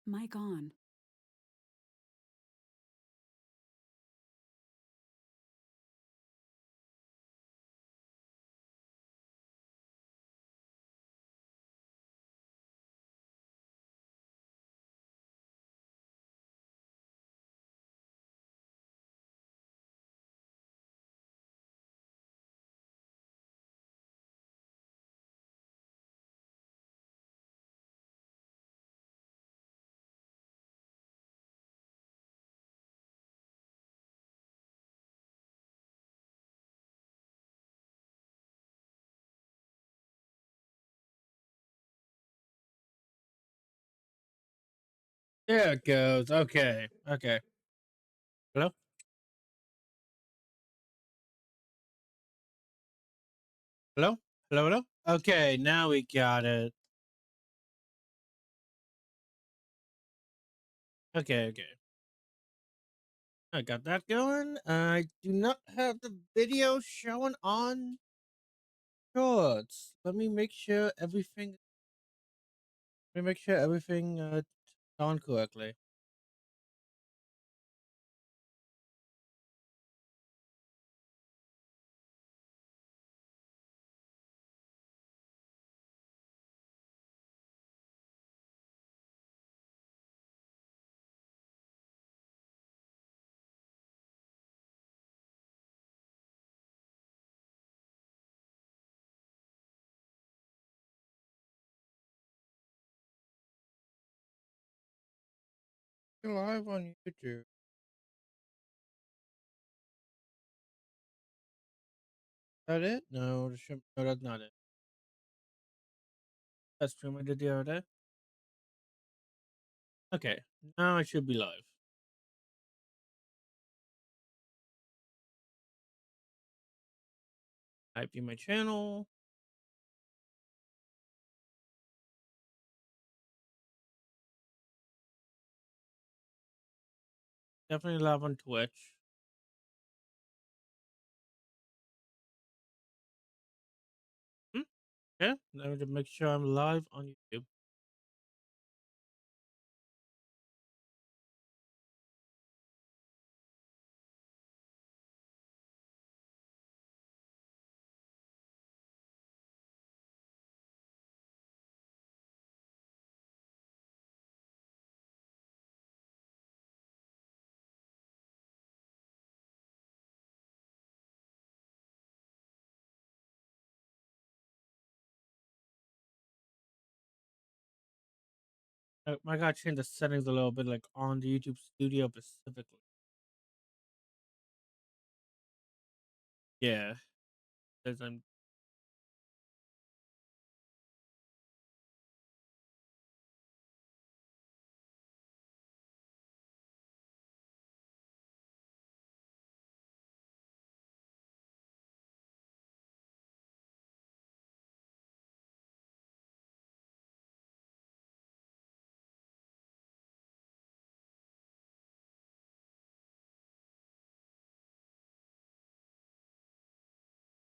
Mic on. There it goes. Okay. Okay. Hello? Hello? Hello? Hello? Okay, now we got it. Okay, okay. I got that going. I do not have the video showing on shorts. Let me make sure everything done correctly. You're live on YouTube. Is that it? No, no, that's not it. That's streaming the other day. Okay, now I should be live. Type in my channel. Definitely live on Twitch. Hmm? Yeah, let me just make sure I'm live on YouTube. I gotta change the settings a little bit, like on the YouTube Studio specifically. Yeah, because I'm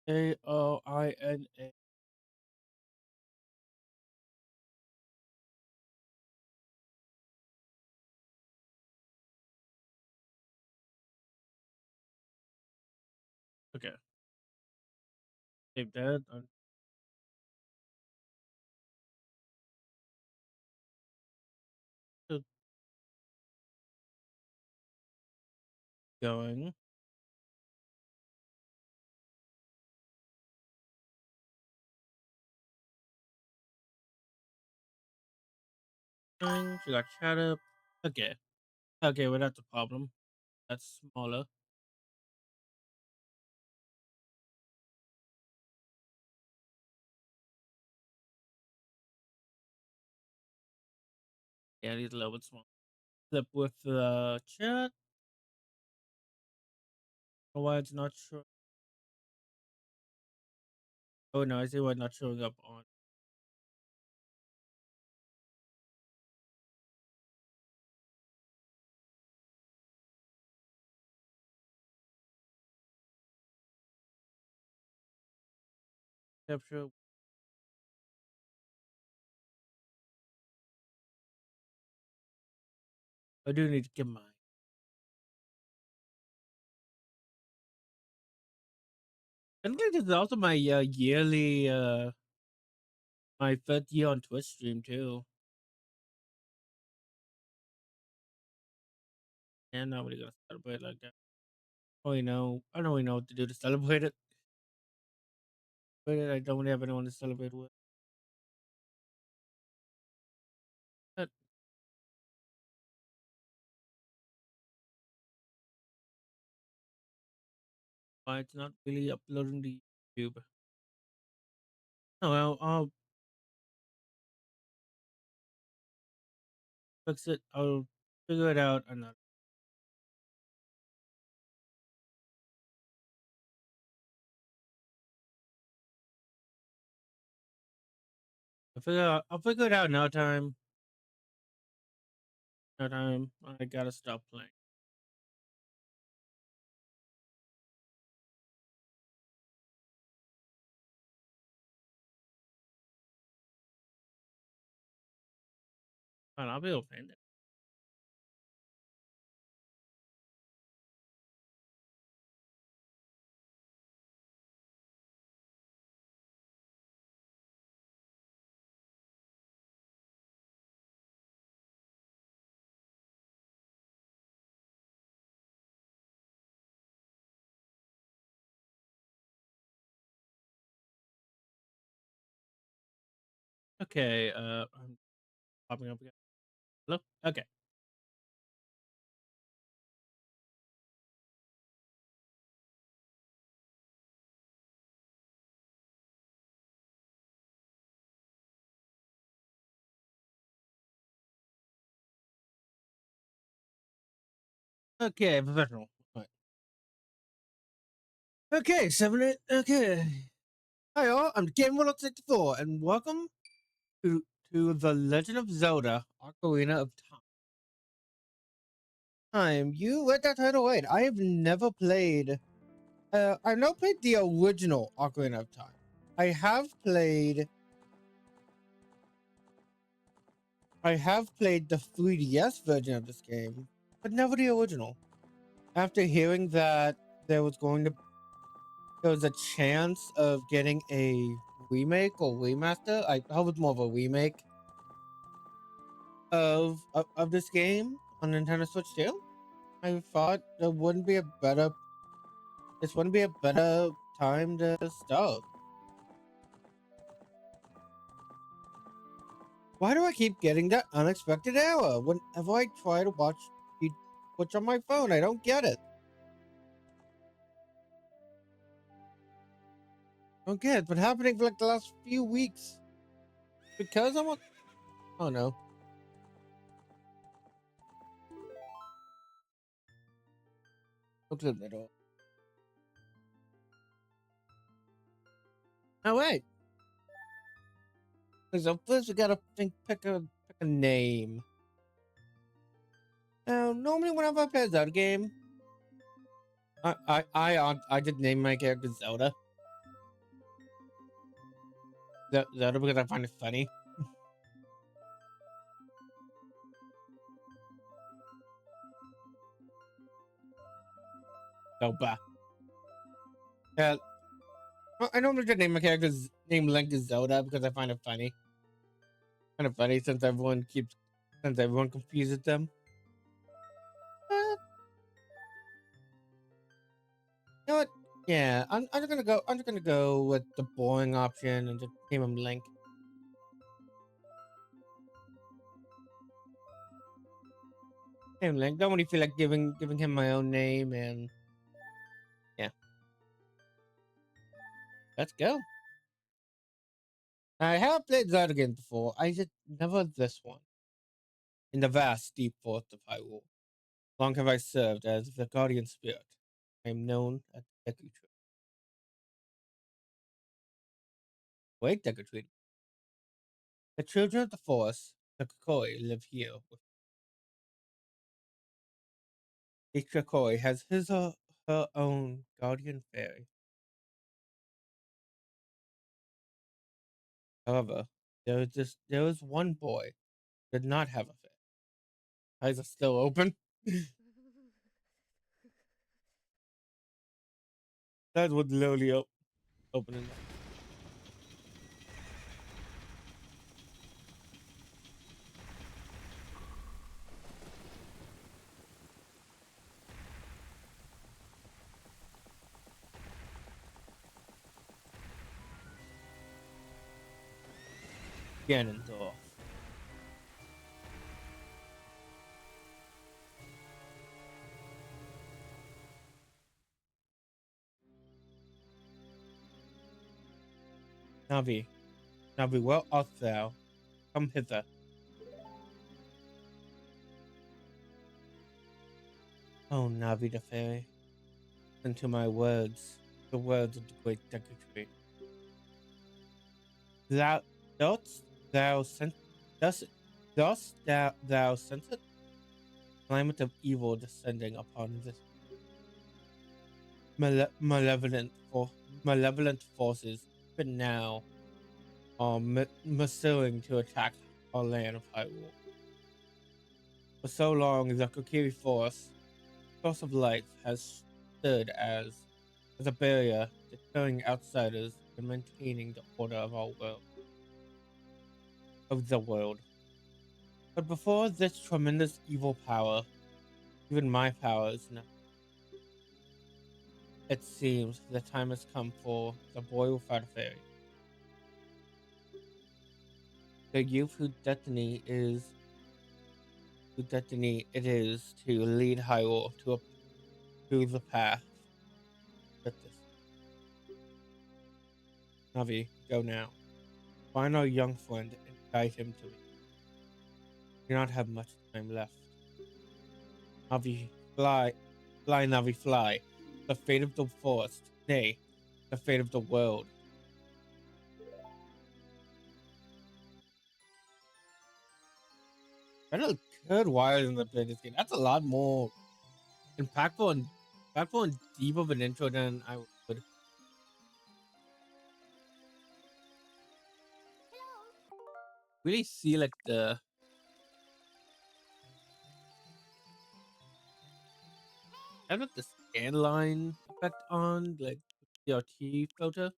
Aoina. Okay, save that. I'm still going. She got chat up. Okay, okay, well that's a problem. That's smaller. Yeah, it is a little bit small. Flip with the chat. Why it's not sure? Oh no, I see why it's not showing up on. Capture. I do need to get mine. I think this is also my yearly my fifth year on Twitch stream too. And nobody gonna celebrate like that. Oh, you know, I don't really know what to do to celebrate it. But I don't have anyone to celebrate with. But why it's not really uploading to YouTube. Oh well, I'll fix it. I'll figure it out another. I'll figure it out another time. Another time. I gotta stop playing. Fine, I'll be open. Okay, I'm popping up again. Hello? Okay. Okay, professional. Right. Okay, 7 8. Okay. Hi all, I'm Game164 and welcome to The Legend of Zelda Ocarina of Time. You read that title right. I have never played I've not played the original Ocarina of Time. I have played the 3DS version of this game, but never the original. After hearing that there was going to there was a chance of getting a remake or remaster, I hope it's more of a remake of this game on Nintendo Switch 2. I thought this wouldn't be a better time to start. Why do I keep getting that unexpected error whenever I try to watch Twitch on my phone? I don't get it. I don't get it. It's been happening for like the last few weeks. Because I'm a... Oh no. Look at the middle. Oh wait. So first we gotta pick a name. Now normally whenever I play a Zelda game, I just name my character Zelda. Zelda because I find it funny. Zelda. Yeah, I normally just name my character's name Link is Zelda because I find it funny. Kind of funny since everyone confuses them. Uh, you know what? Yeah, I'm just gonna go with the boring option and just name him Link. Name Link. Don't really feel like giving him my own name, and yeah, let's go. I have played Zelda games before. I just never this one. In the vast deep forest of Hyrule, long have I served as the guardian spirit. I am known as Deku Tree. Wait, Deku Tree. The children of the forest, the Kokoi, live here. Each Kokoi has his or her own guardian fairy. However, there was one boy who did not have a fairy. Eyes are still open. That would literally open in. Ganondorf. Navi. Navi, where art thou? Come hither. Oh, Navi the fairy. Listen to my words. The words of the great Deku. Thou dost thou sense dost thou sense it? Climate of evil descending upon this malevolent forces, but now are pursuing to attack our land of Hyrule. For so long, the Kokiri Forest, source of life, has stood as a barrier deterring outsiders and maintaining the order of our world of the world. But before this tremendous evil power, even my power is not. It seems the time has come for the boy without a fairy. The youth whose destiny it is to lead Hyrule to the path. That this Navi, go now. Find our young friend and guide him to me. We do not have much time left. Navi, fly, Navi, fly. The fate of the forest, nay, the fate of the world. I know good wires in the play this game. That's a lot more impactful and deep of an intro than I would really see like the kind of the scan line effect on like CRT filter.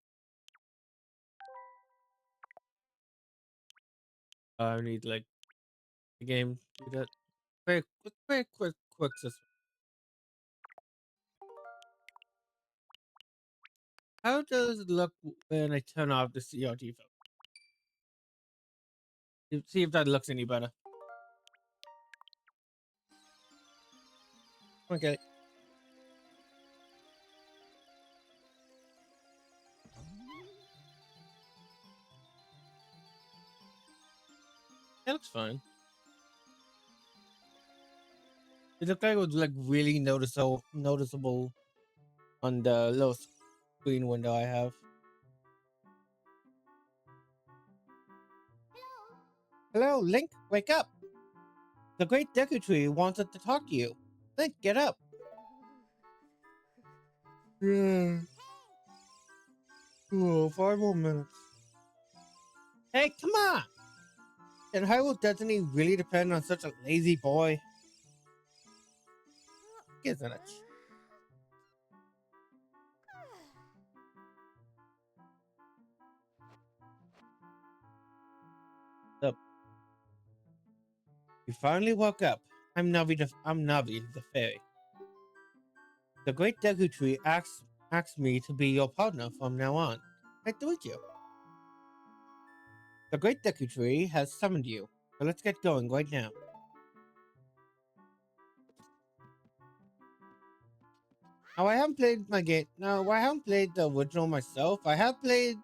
I need like the game do that very quick system. How does it look when I turn off the CRT filter? See if that looks any better. Okay. That looks fine. It looked like it was like really noticeable on the little screen window I have. Hello, Link, wake up! The great Deku Tree wants us to talk to you. Link, get up! Yeah. Oh, 5 more minutes. Hey, come on! And Hyrule Destiny really depend on such a lazy boy? Isn't it? So, you finally woke up. I'm Navi the fairy. The great Deku Tree asked me to be your partner from now on. Nice to meet you. The great Deku Tree has summoned you. So let's get going right now. Now I haven't played my game. No, I haven't played the original myself. I played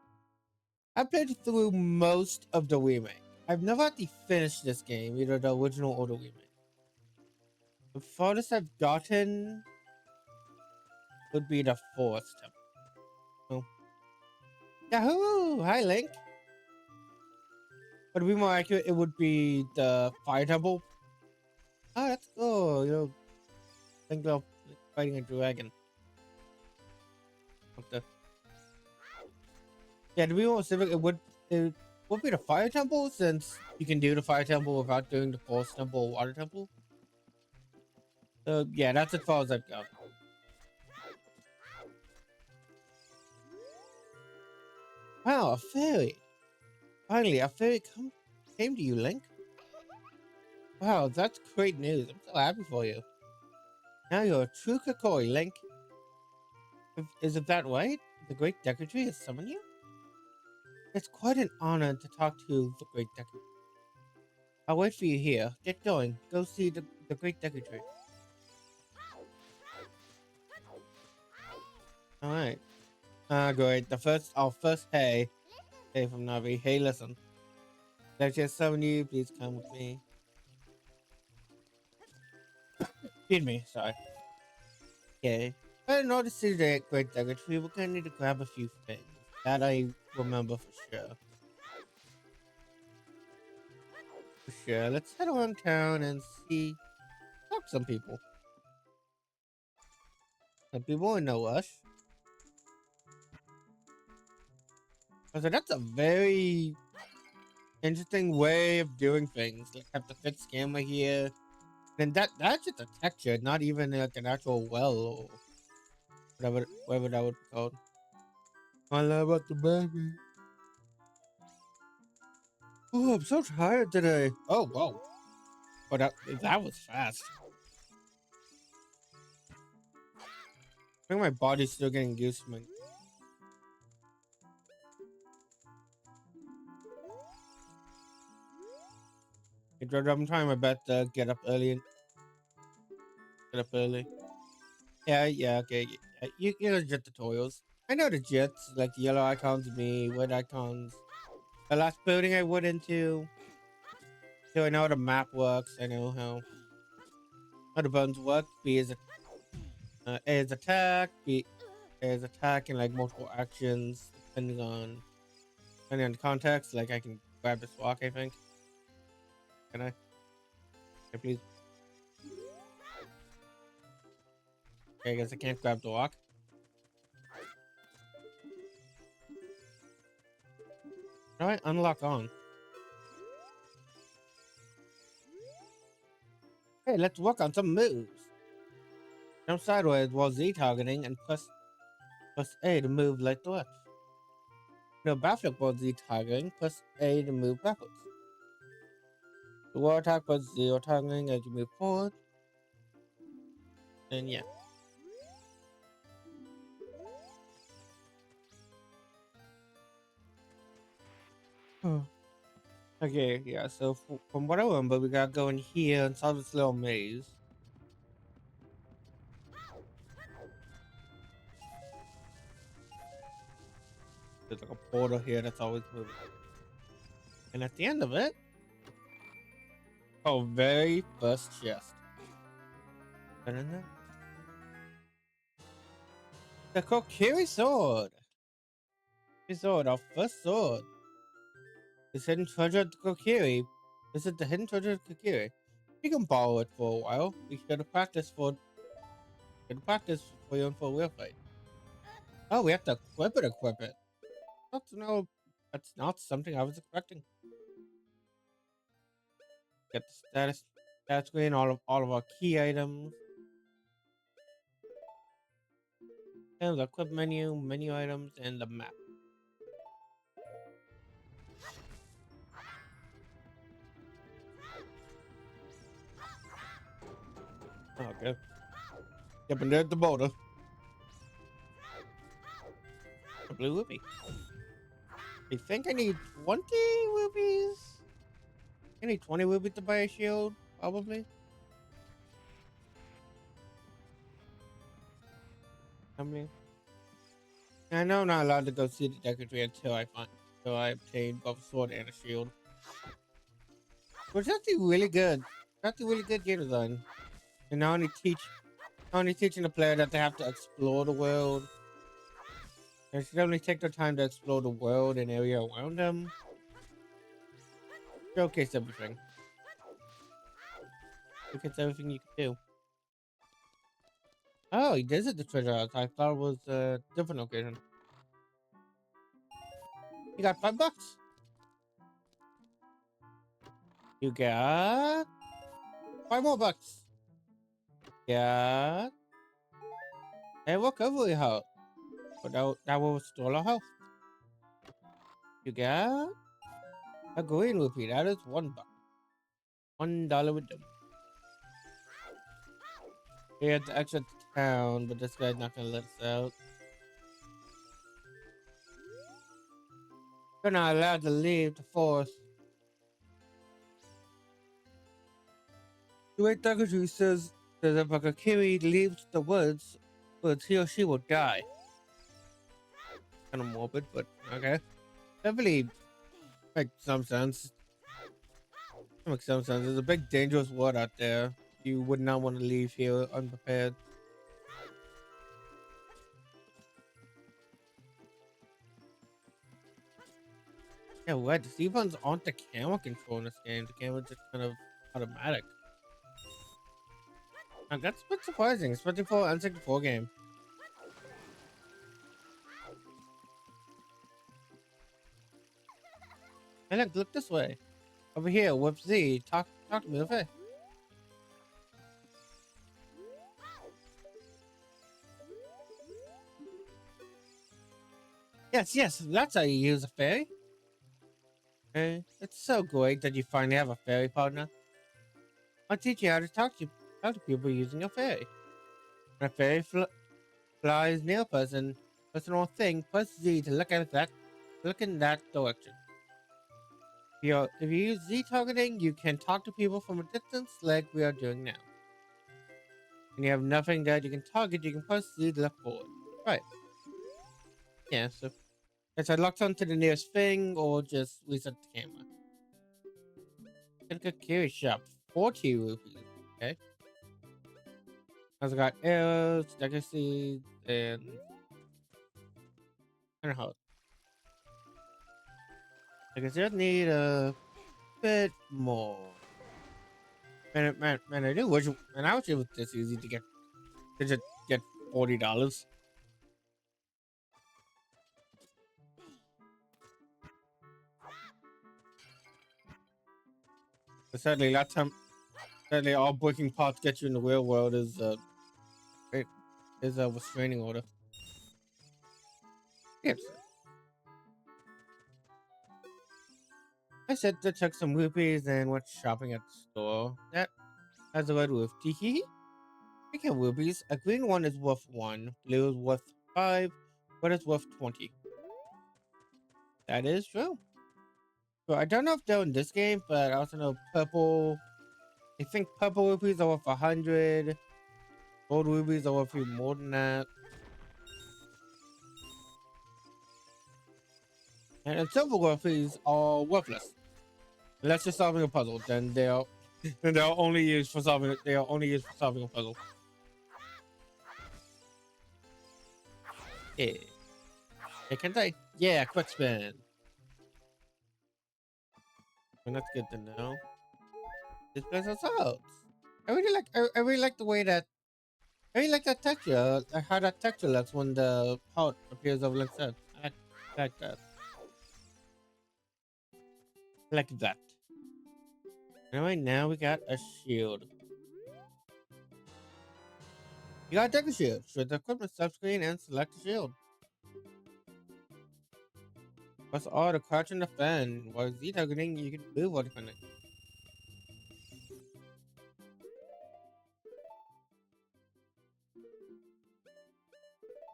through most of the remake. I've never actually finished this game, either the original or the remake. The farthest I've gotten would be the forest temple. Oh. Yahoo! Hi, Link. But to be more accurate, it would be the fire temple. Oh, that's cool. Think of fighting a dragon. Okay. Yeah, to be more specific, it would be the fire temple, since you can do the fire temple without doing the forest temple or water temple. So yeah, that's as far as I've gone. Wow, a fairy! Finally, a fairy came to you, Link. Wow, that's great news. I'm so happy for you. Now you're a true Kakori, Link. Is it that right? The Great Deku Tree has summoned you? It's quite an honor to talk to the Great Deku. I'll wait for you here. Get going. Go see the Great Deku Tree. Alright. Great. Our first hey from Navi. Hey, listen. Let's just summon you. Please come with me. Excuse me. Sorry. Okay. In order to see the Great Deku Tree, we're gonna need to grab a few things. That I remember for sure. For sure. Let's head around town and talk to some people. Some people in no rush. So that's a very interesting way of doing things. Like have the fifth scammer here. And that's just a texture, not even like an actual well or whatever that would be called. I love about the baby. Oh, I'm so tired today. Oh, whoa. But that was fast. I think my body's still getting used to me. I'm trying my best to get up early. Get up early. Yeah, okay. Yeah. You know the tutorials. I know the jits, like the yellow icons, me, red icons. The last building I went into. So I know how the map works. I know how the buttons work. A is attack. B is attack and like multiple actions depending on the context. Like I can grab this rock. I think. Can I? Can I please? Okay, I guess I can't grab the rock. How do I unlock on? Hey, let's work on some moves. Jump sideways while Z targeting and plus A to move left to left. No, backflip while Z targeting, plus A to move backwards. The wall attack plus zero targeting as you move forward. And yeah. Okay, yeah, so from what I remember, we gotta go in here and solve this little maze. There's like a portal here that's always moving. And at the end of it, oh, very first chest. Ta-da-da. The Kokiri sword. Our first sword. This hidden treasure of the Kokiri. This is the hidden treasure of Kokiri. You can borrow it for a while. We should practice for you and for a real fight. Oh, we have to equip it. That's not something I was expecting. Get the stat screen, all of our key items. And the equip menu items, and the map. Okay. Yep, and there's the boulder. The blue rupee. I think I need 20 rupees. I need 20 rupees to buy a shield, probably. I mean, I know I'm not allowed to go see the Deku until I obtain both a sword and a shield. Which is actually really good. That's a really good game design. And not only teaching the player that they have to explore the world. They should only take their time to explore the world and area around them. Showcase everything. Showcase everything you can do. Oh, he did it the treasure house. I thought it was a different location. You got $5. You got $5 more. Yeah. Hey, what cover we have? But that will restore our health. You got a green rupee. That is $1. $1 with them. We have to exit town, but this guy's not gonna let us out. We're not allowed to leave the forest. The way Takashi says if a Kakiri leaves the woods, he or she will die. Kind of morbid, but okay. Definitely makes some sense. Makes some sense. There's a big dangerous world out there. You would not want to leave here unprepared. Yeah, what? The C-buttons aren't the camera control in this game. The camera's just kind of automatic. Now, that's a bit surprising, especially for an N64 game. Hey, look this way. Over here, with Z. Talk to me, okay? Yes, that's how you use a fairy. Okay. It's so great that you finally have a fairy partner. I'll teach you how to talk to people using a fairy. When a fairy flies near a person or thing, press Z to look in that direction. If you use Z targeting, you can talk to people from a distance like we are doing now. When you have nothing that you can target, you can press Z to look forward. Right. Yeah, so it's I locked onto the nearest thing or just reset the camera. Get a Kiri shop. 40 rupees. Okay. Also got arrows, dagger seeds, and hot. I guess I just need a bit more. Man, I do wish, man, I wish it was this easy to just get $40. But sadly, all breaking parts get you in the real world it is a restraining order. Yes. I said to check some rupees and went shopping at the store. That has a red roof. Tiki? Speaking of rupees, a green one is worth 1, blue is worth 5, red is worth 20. That is true. So I don't know if they're in this game, but I also know purple. I think purple rupees are worth 100. Gold rubies are worth a few more than that. And then silver rupees are worthless. Unless you're solving a puzzle, then they're only used for solving a puzzle. Yeah. Hey, can I? Yeah, quick spin. And that's good to know. This place has out. I really like the way that I really like that texture. How that texture looks when the heart appears over like that. I like that. I like that. Anyway, now we got a shield. You gotta take a shield. Show the equipment subscreen and select the shield. Press R to crouch and defend. While Z targeting, you can move while defending.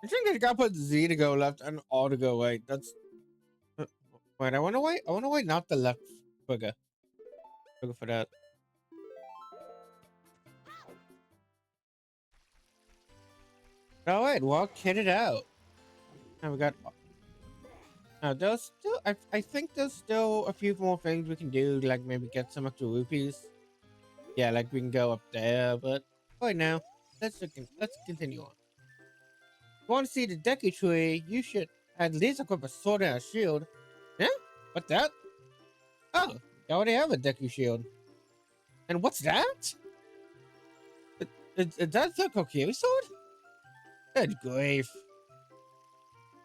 I think I gotta put Z to go left and R to go right. That's wait. I wanna wait. I wanna wait. Not the left trigger. Trigger for that. All right. Well, kit it out. Now we got. There's still. I think there's still a few more things we can do. Like maybe get some extra rupees. Yeah, like we can go up there. But right now, let's continue on. You want to see the Deku Tree? You should at least equip a sword and a shield. Yeah? What's that? Oh, you already have a Deku shield. And what's that? Is that the Kokiri sword? Good grief.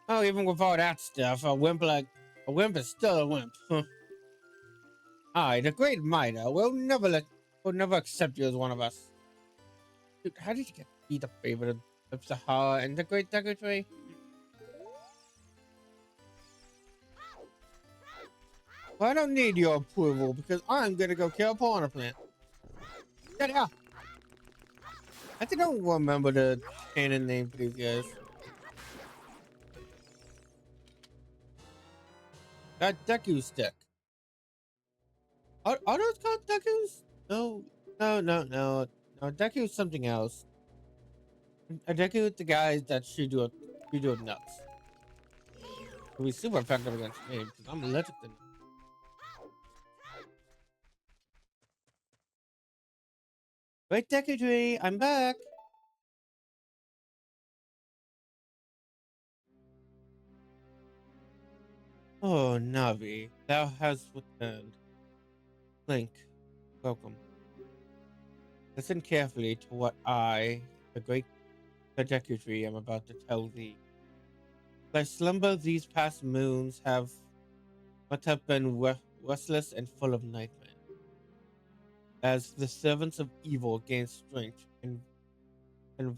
Oh, even with all that stuff, a wimp is still a wimp. I, the great Mida, will never accept you as one of us. Dude, how did you get to be the favorite of Sahara and the Great Secretary? Well, I don't need your approval because I'm gonna go kill a piranha plant. Yeah. I think I don't remember the canon name for these guys. That Deku stick. Are those called Dekus? No, no. No, Deku is something else. A Deku is the guys that shoot you nuts. It'll be super effective against me because I'm allergic to them. Wait, Deku Tree, I'm back. Oh, Navi, thou hast returned. Link, welcome. Listen carefully to what I, the great Deku Tree, am about to tell thee. Thy slumber these past moons must have been restless and full of nightmares. As the servants of evil gain strength and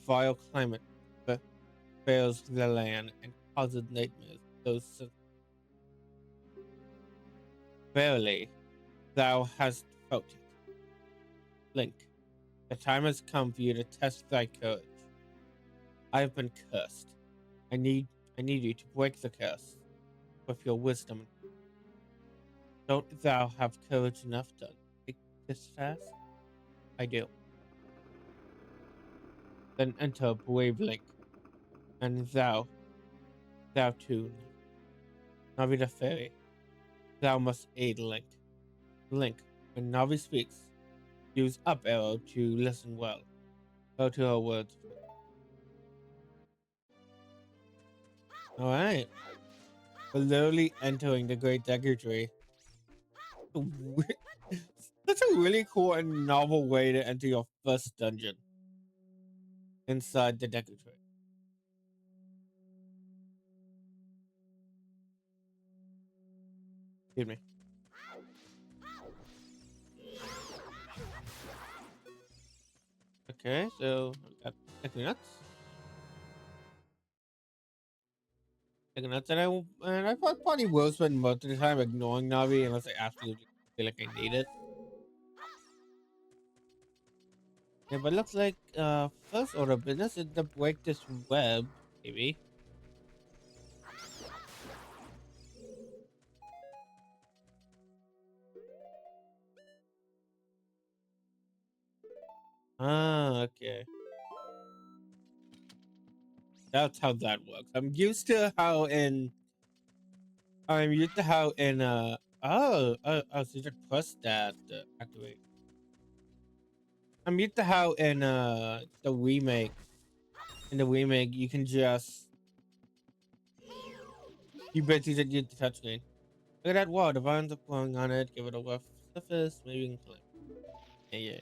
vile climate fails the land and causes nightmares, verily thou hast felt it. Link, the time has come for you to test thy courage. I have been cursed. I need you to break the curse with your wisdom. Don't thou have courage enough to take this task? I do. Then enter brave Link, and thou too, Navi the Fairy. Thou must aid Link. Link, when Navi speaks, use up arrow to listen well. Go to her words. Alright. We're literally entering the Great Deku Tree. That's a really cool and novel way to enter your first dungeon. Inside the Deku Tree. Excuse me. Okay, so I've got Deku Nuts. Deku Nuts, and I probably will spend most of the time ignoring Navi unless I absolutely feel like I need it. Yeah, but looks like first order of business is to break this web, maybe. Ah, okay. That's how that works. I'm used to how in so you just press that to activate. I'm used to how in the remake you can just you basically just use the touchscreen. Look at that wall, the vines are growing on it, give it a rough surface, maybe you can climb. Yeah.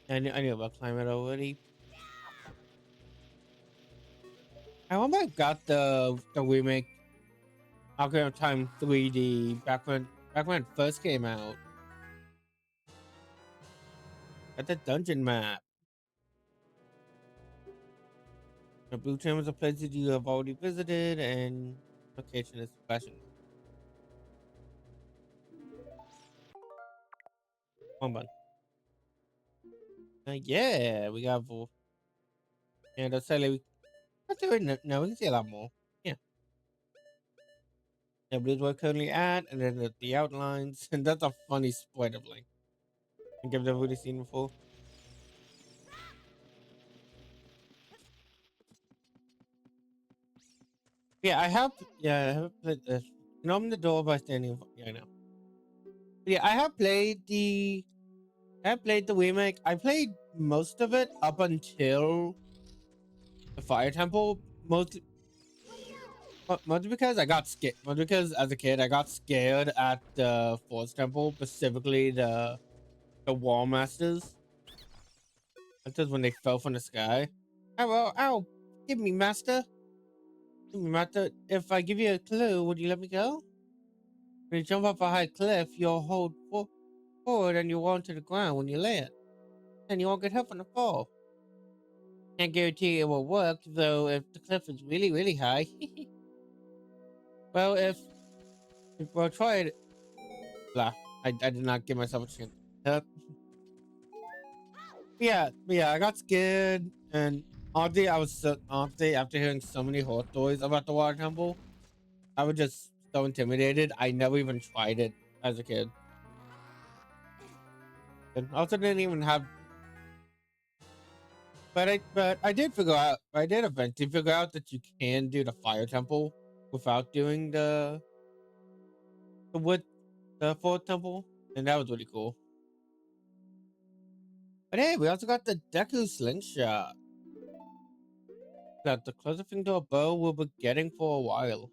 I knew about climate already. I remember I got the remake Ocarina of Time 3D back when it first came out. At the dungeon map. The blue gem is a place that you have already visited, and location is flashing. One button. Yeah, we got and that's like that's doing no, we can see a lot more. Yeah, yeah, blue's where currently at, and then the outlines, and that's a funny split of like I think I've never really seen before. Yeah, I have. Yeah, I have played this. You open the door by standing. Yeah, I know. Yeah, I have played the remake. I played most of it up until the Fire Temple. Mostly because I got scared. Mostly because as a kid I got scared at the Force Temple, specifically the Wall Masters. That's just when they fell from the sky. Ow! Give me, Master. Give me, Master. If I give you a clue, would you let me go? When you jump off a high cliff, you'll hold forward and you'll fall to the ground when you land. then you won't get hurt from the fall. Can't guarantee it will work, though if the cliff is really, really high. Well, if we'll try it. Blah. I did not give myself a chance. Yeah, I got scared, and honestly, honestly, after hearing so many horror stories about the water temple, I was just so intimidated. I never even tried it as a kid, and also didn't even have. But I did figure out. I did eventually figure out that you can do the fire temple without doing the wood the fourth temple, and that was really cool. But hey, we also got the Deku slingshot. That's the closest thing to a bow we'll be getting for a while.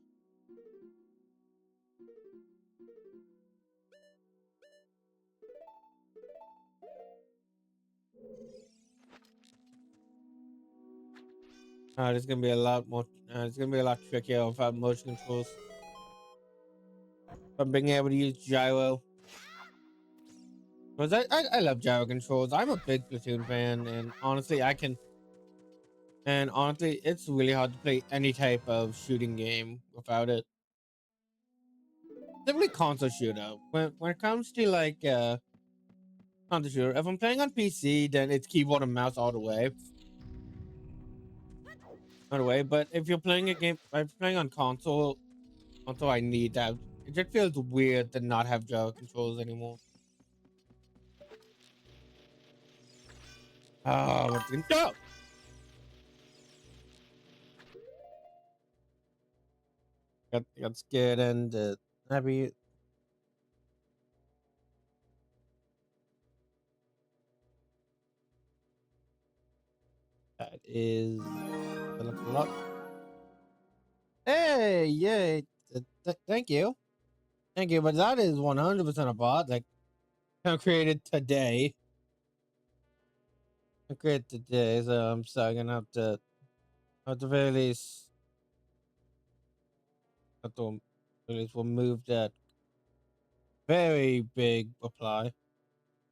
There's gonna be a lot more. It's gonna be a lot trickier without motion controls. But being able to use gyro, because I love gyro controls. I'm a big Platoon fan, and honestly, it's really hard to play any type of shooting game without it. Simply console shooter. When it comes to like console shooter, if I'm playing on PC, then it's keyboard and mouse all the way. All the way. But if you're playing a game, if I'm playing on console, I need that. It just feels weird to not have gyro controls anymore. Oh, what's going go? Got scared and happy. That is a lot. Hey, yay! Thank you. But that is 100% a bot. Like I created today. I created today, so I'm sorry. Gonna have to, at the very least, have to at least remove that very big reply,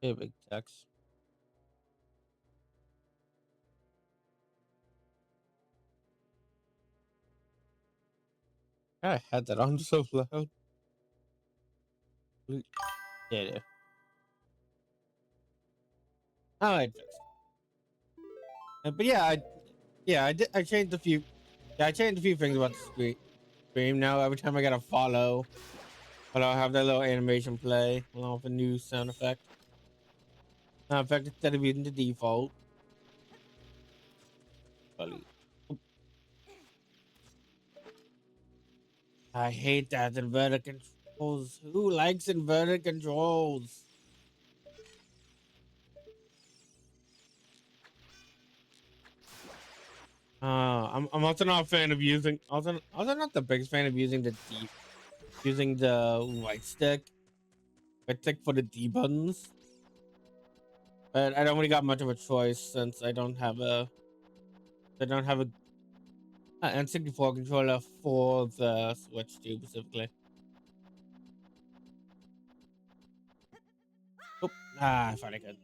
very big text. I had that on so loud. Yeah, yeah. All right, but yeah, I did. I changed a few. Yeah, I changed a few things about the stream. Now every time I get a follow, but I'll have that little animation play along with a new sound effect. Sound effect instead of using the default. Bully. I hate that inverted controls. Who likes inverted controls? I'm also not a fan of using. Also not the biggest fan of using using the right stick for the D buttons. But I don't really got much of a choice since I don't have a N64 controller for the Switch too specifically. Oh, I thought I could.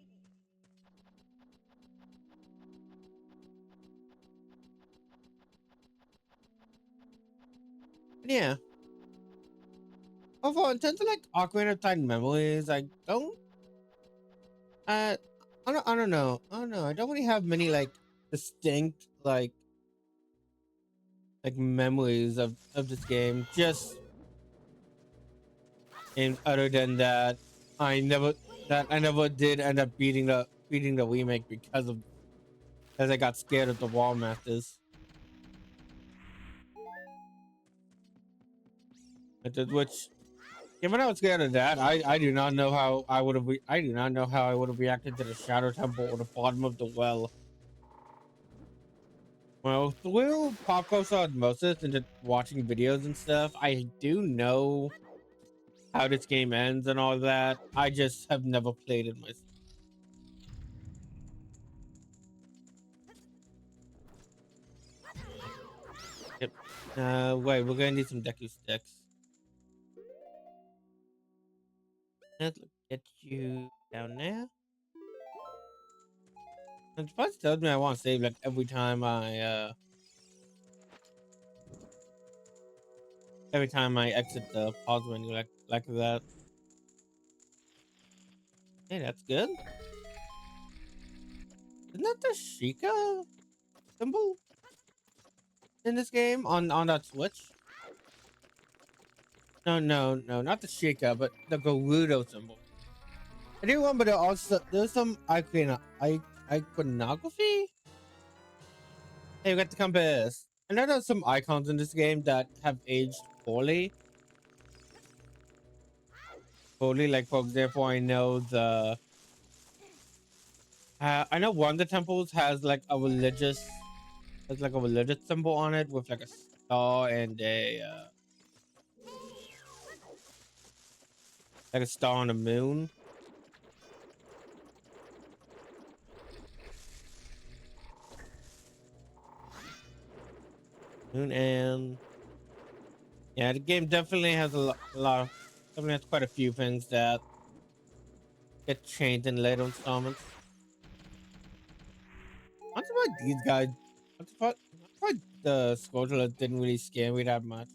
But yeah. Overall, in terms of like Ocarina of Time memories, I don't. Uh, I don't know. I don't know. I don't really have many like distinct like memories of this game. Just in other than that, I never I never did end up beating the remake because I got scared of the wall masters. Which given I was scared of that, I do not know how I would have I do not know how I would have reacted to the Shadow Temple or the bottom of the well. Well, through pop culture osmosis and just watching videos and stuff, I do know how this game ends and all that. I just have never played it myself. Yep. Wait, we're gonna need some Deku sticks. Let's get you down there. And Spice tells me I want to save like every time I exit the pause menu like that. Hey, that's good. Isn't that the Sheikah symbol in this game on that switch? No, not the Sheikah, but the Gerudo symbol. I do remember there's some iconography. Hey, we got the compass. I know there's some icons in this game that have aged poorly. Poorly, like for example, I know one of the temples has like a religious symbol on it with like a star and a like a star on a moon. Moon and yeah, the game definitely has definitely has quite a few things that get changed in later installments. I'm surprised these guys. I'm surprised the Scourge didn't really scare me that much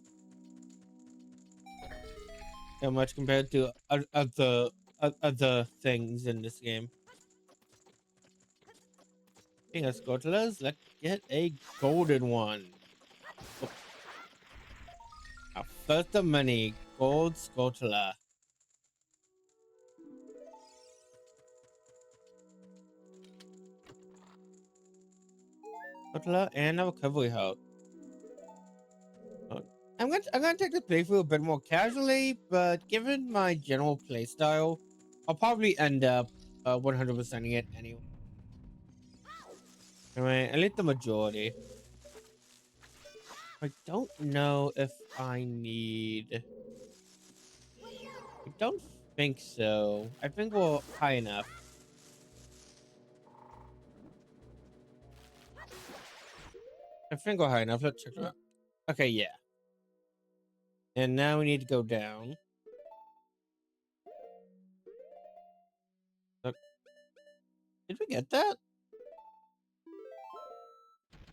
compared to other things in this game. Speaking of Scourgelers, let's get a golden one. Oh, our first of many gold Scourgeler. Scourgeler and a recovery heart. Uh, I'm gonna take this playthrough a bit more casually, but given my general playstyle, I'll probably end up 100%ing it anyway. Anyway, at least the majority. I don't know if I need. I don't think so. I think we're high enough. I think we're high enough. Let's check it out. Okay, yeah. And now we need to go down. Look, did we get that?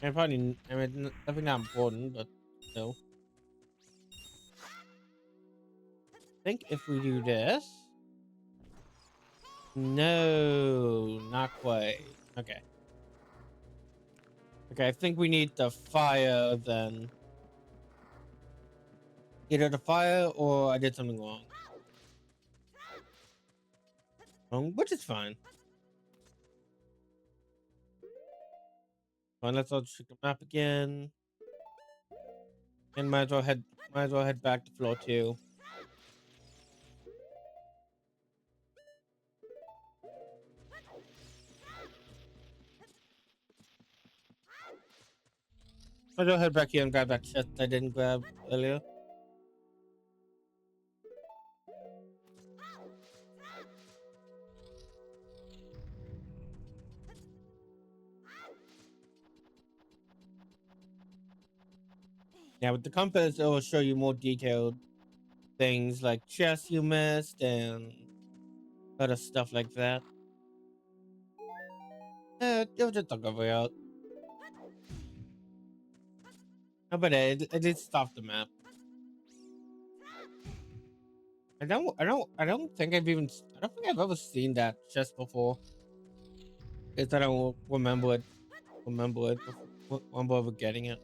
I mean, nothing not important, but still. I think if we do this. No, not quite. Okay. Okay, I think we need the fire then. Either the fire or I did something wrong. Which is fine. Fine, let's all check the map again. And might as well head back to floor 2. Might as well head back here and grab that chest I didn't grab earlier. Yeah, with the compass, it will show you more detailed things like chests you missed and other stuff like that. It'll just talk over out. No, but it did stop the map. I don't think I don't think I've ever seen that chest before. It's that I don't remember ever getting it.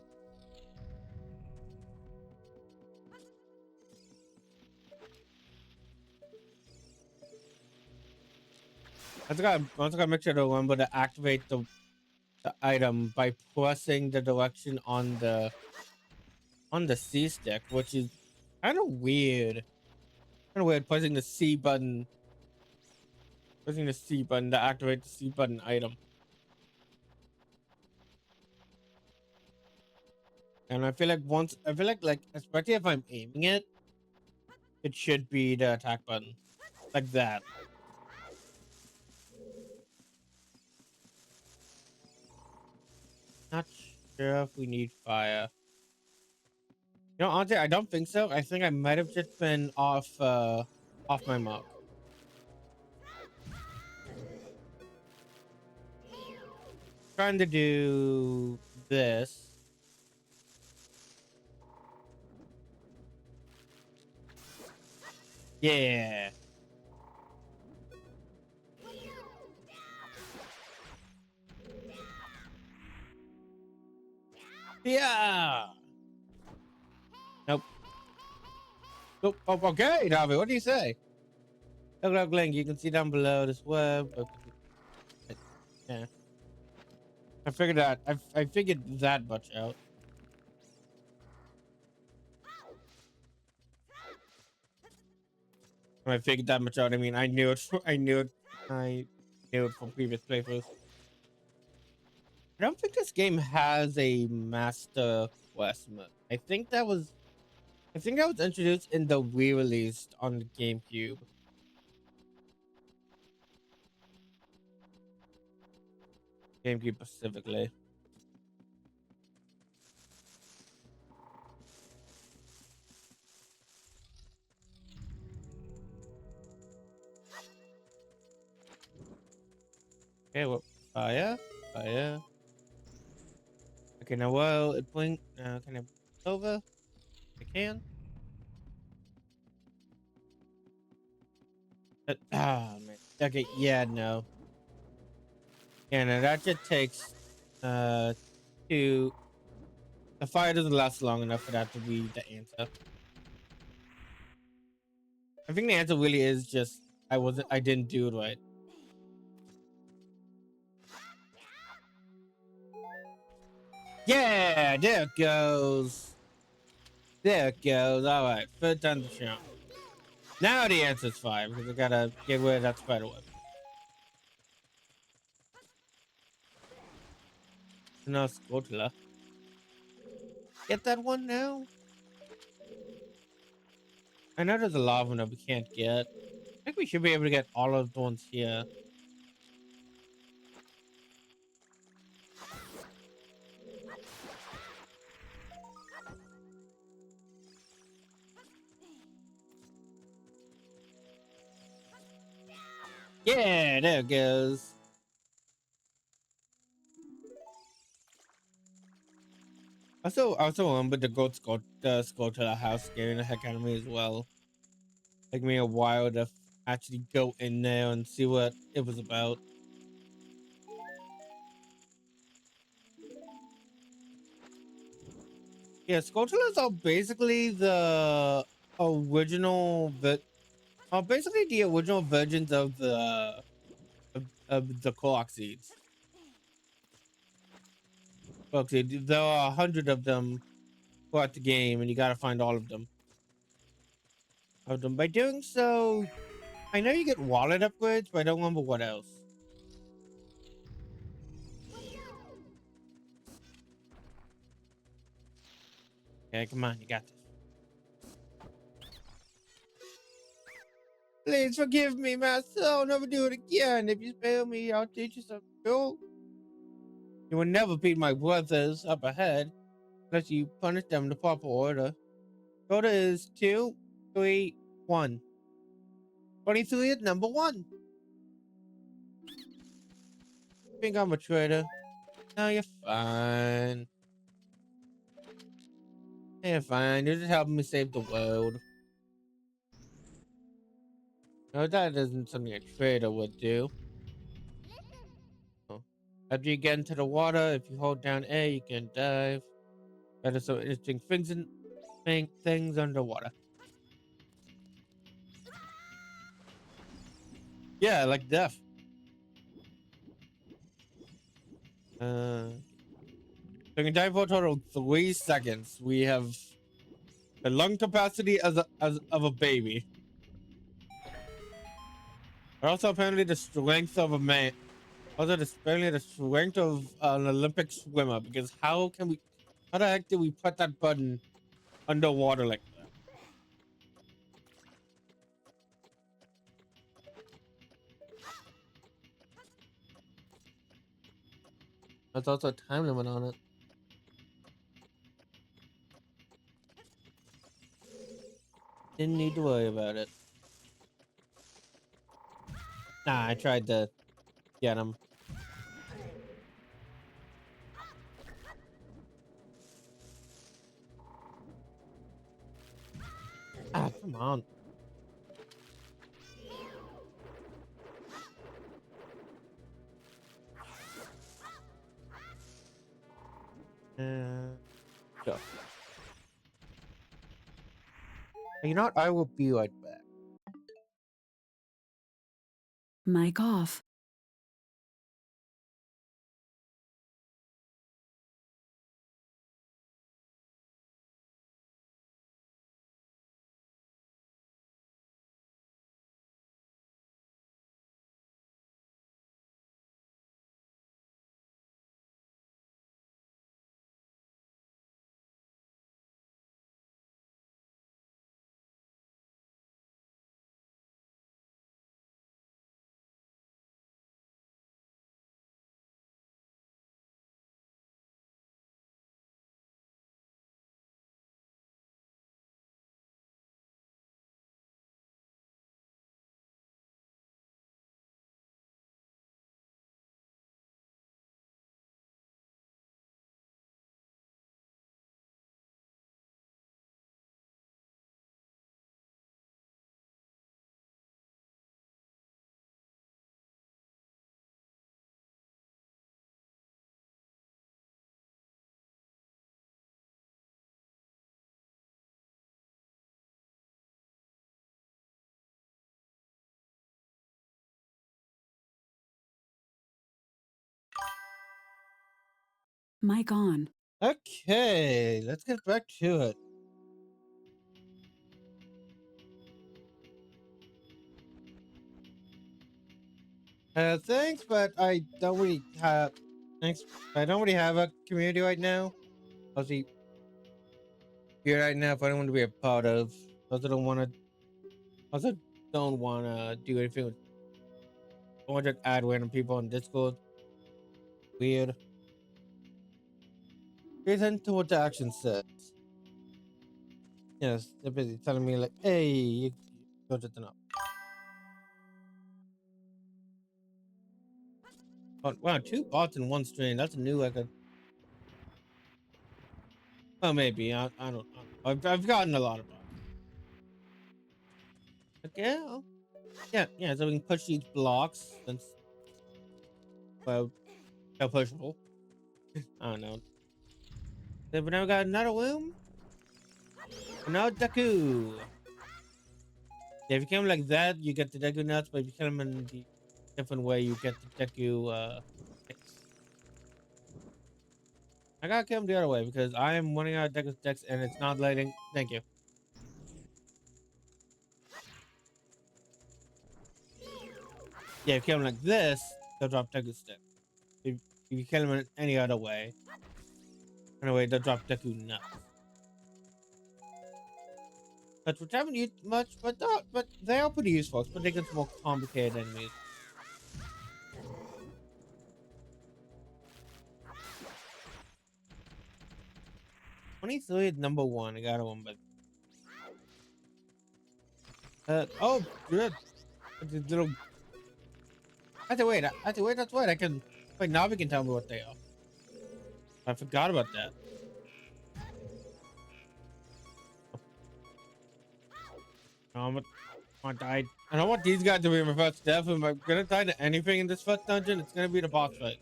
I just gotta make sure to remember to activate the item by pressing the direction on the C stick, which is kind of weird. Kind of weird pressing the C button to activate the C button item. And I feel like especially if I'm aiming it, it should be the attack button like that. Not sure if we need fire. You know, honestly, I don't think so. I think I might have just been off my mark. trying to do this. Yeah. Yeah. Nope. Nope. Oh, okay, Davi. What do you say? Look, look, link. You can see down below this web. Yeah. I figured that. I figured that much out. When I figured that much out, I mean, I knew it. I knew it. I knew it from previous playthroughs. I don't think this game has a master quest mode. I think that was. I think that was introduced in the re-released on the GameCube. GameCube specifically. Okay, well, fire, fire. Okay, now while it blink, can I blink over? I can. Man. Okay, yeah, no. Yeah, no, that just takes uh to the fire doesn't last long enough for that to be the answer. I think the answer really is just I didn't do it right. Yeah, there it goes. There it goes. All right, third time the charm. Now the answer's fire because I gotta get rid of that spider web. Now Scotula. Get that one now. I know there's a lot of them that we can't get. I think we should be able to get all of the ones here. Yeah, there it goes. I also remember the Scotula house scaring the heck out of me as well. Took me a while to actually go in there and see what it was about. Yeah, Skulltulas are basically the original, basically the original versions of the Korok seeds. Okay, there are 100 of them throughout the game, and you gotta find all of them. By doing so, I know you get wallet upgrades, but I don't remember what else. Okay, come on, you got this. Please forgive me, master. I'll never do it again. If you spare me, I'll teach you some skill. You will never beat my brothers up ahead unless you punish them in the proper order. Order is 2, 3, 1. 23 is number 1. Think I'm a traitor? No, you're fine. You're fine. You're just helping me save the world. No, that isn't something a traitor would do. Oh. After you get into the water, if you hold down A, you can dive. That is some interesting things underwater. Yeah, like death. So you can dive for a total of 3 seconds. We have the lung capacity as of a baby. But also apparently the strength of a man. Also, apparently the strength of an Olympic swimmer. Because how the heck did we put that button underwater like that? There's also a time limit on it. Didn't need to worry about it. Nah, I tried to get him. Come on. Go. You know what? I will be right back. Mic off. Mic on. Okay, let's get back to it. Thanks, but I don't really have. Thanks, but I don't really have a community right now. Obviously, here right now, if I don't want to be a part of, also don't want to. Also, don't want to do anything with. I want to add random people on Discord. Weird. Listen to what the action says. Yes, they're busy telling me like, "Hey, you don't it enough." Oh, wow, 2 bots in one stream. That's a new record. Well, maybe I don't. I've gotten a lot of bots. Okay. Yeah. So we can push these blocks since well, they're pushable. I don't know. Then we now got another room. Another Deku. Yeah, if you kill him like that, you get the Deku nuts. But if you kill him in the different way, you get the Deku sticks. I gotta kill him the other way because I am running out of Deku sticks and it's not letting. Thank you. Yeah, if you kill him like this, they'll drop Deku sticks. If you kill him in any other way, anyway, they'll drop Deku nuts. But which haven't used much, but they are pretty useful, but they get more complicated enemies. 23 is number one. I got one, but oh, good. The little. I have to wait. I have to wait. That's right. I can wait. Now we can tell me what they are. I forgot about that. I died. I don't want these guys to be my first death. If I'm gonna die to anything in this first dungeon, it's gonna be the boss fight.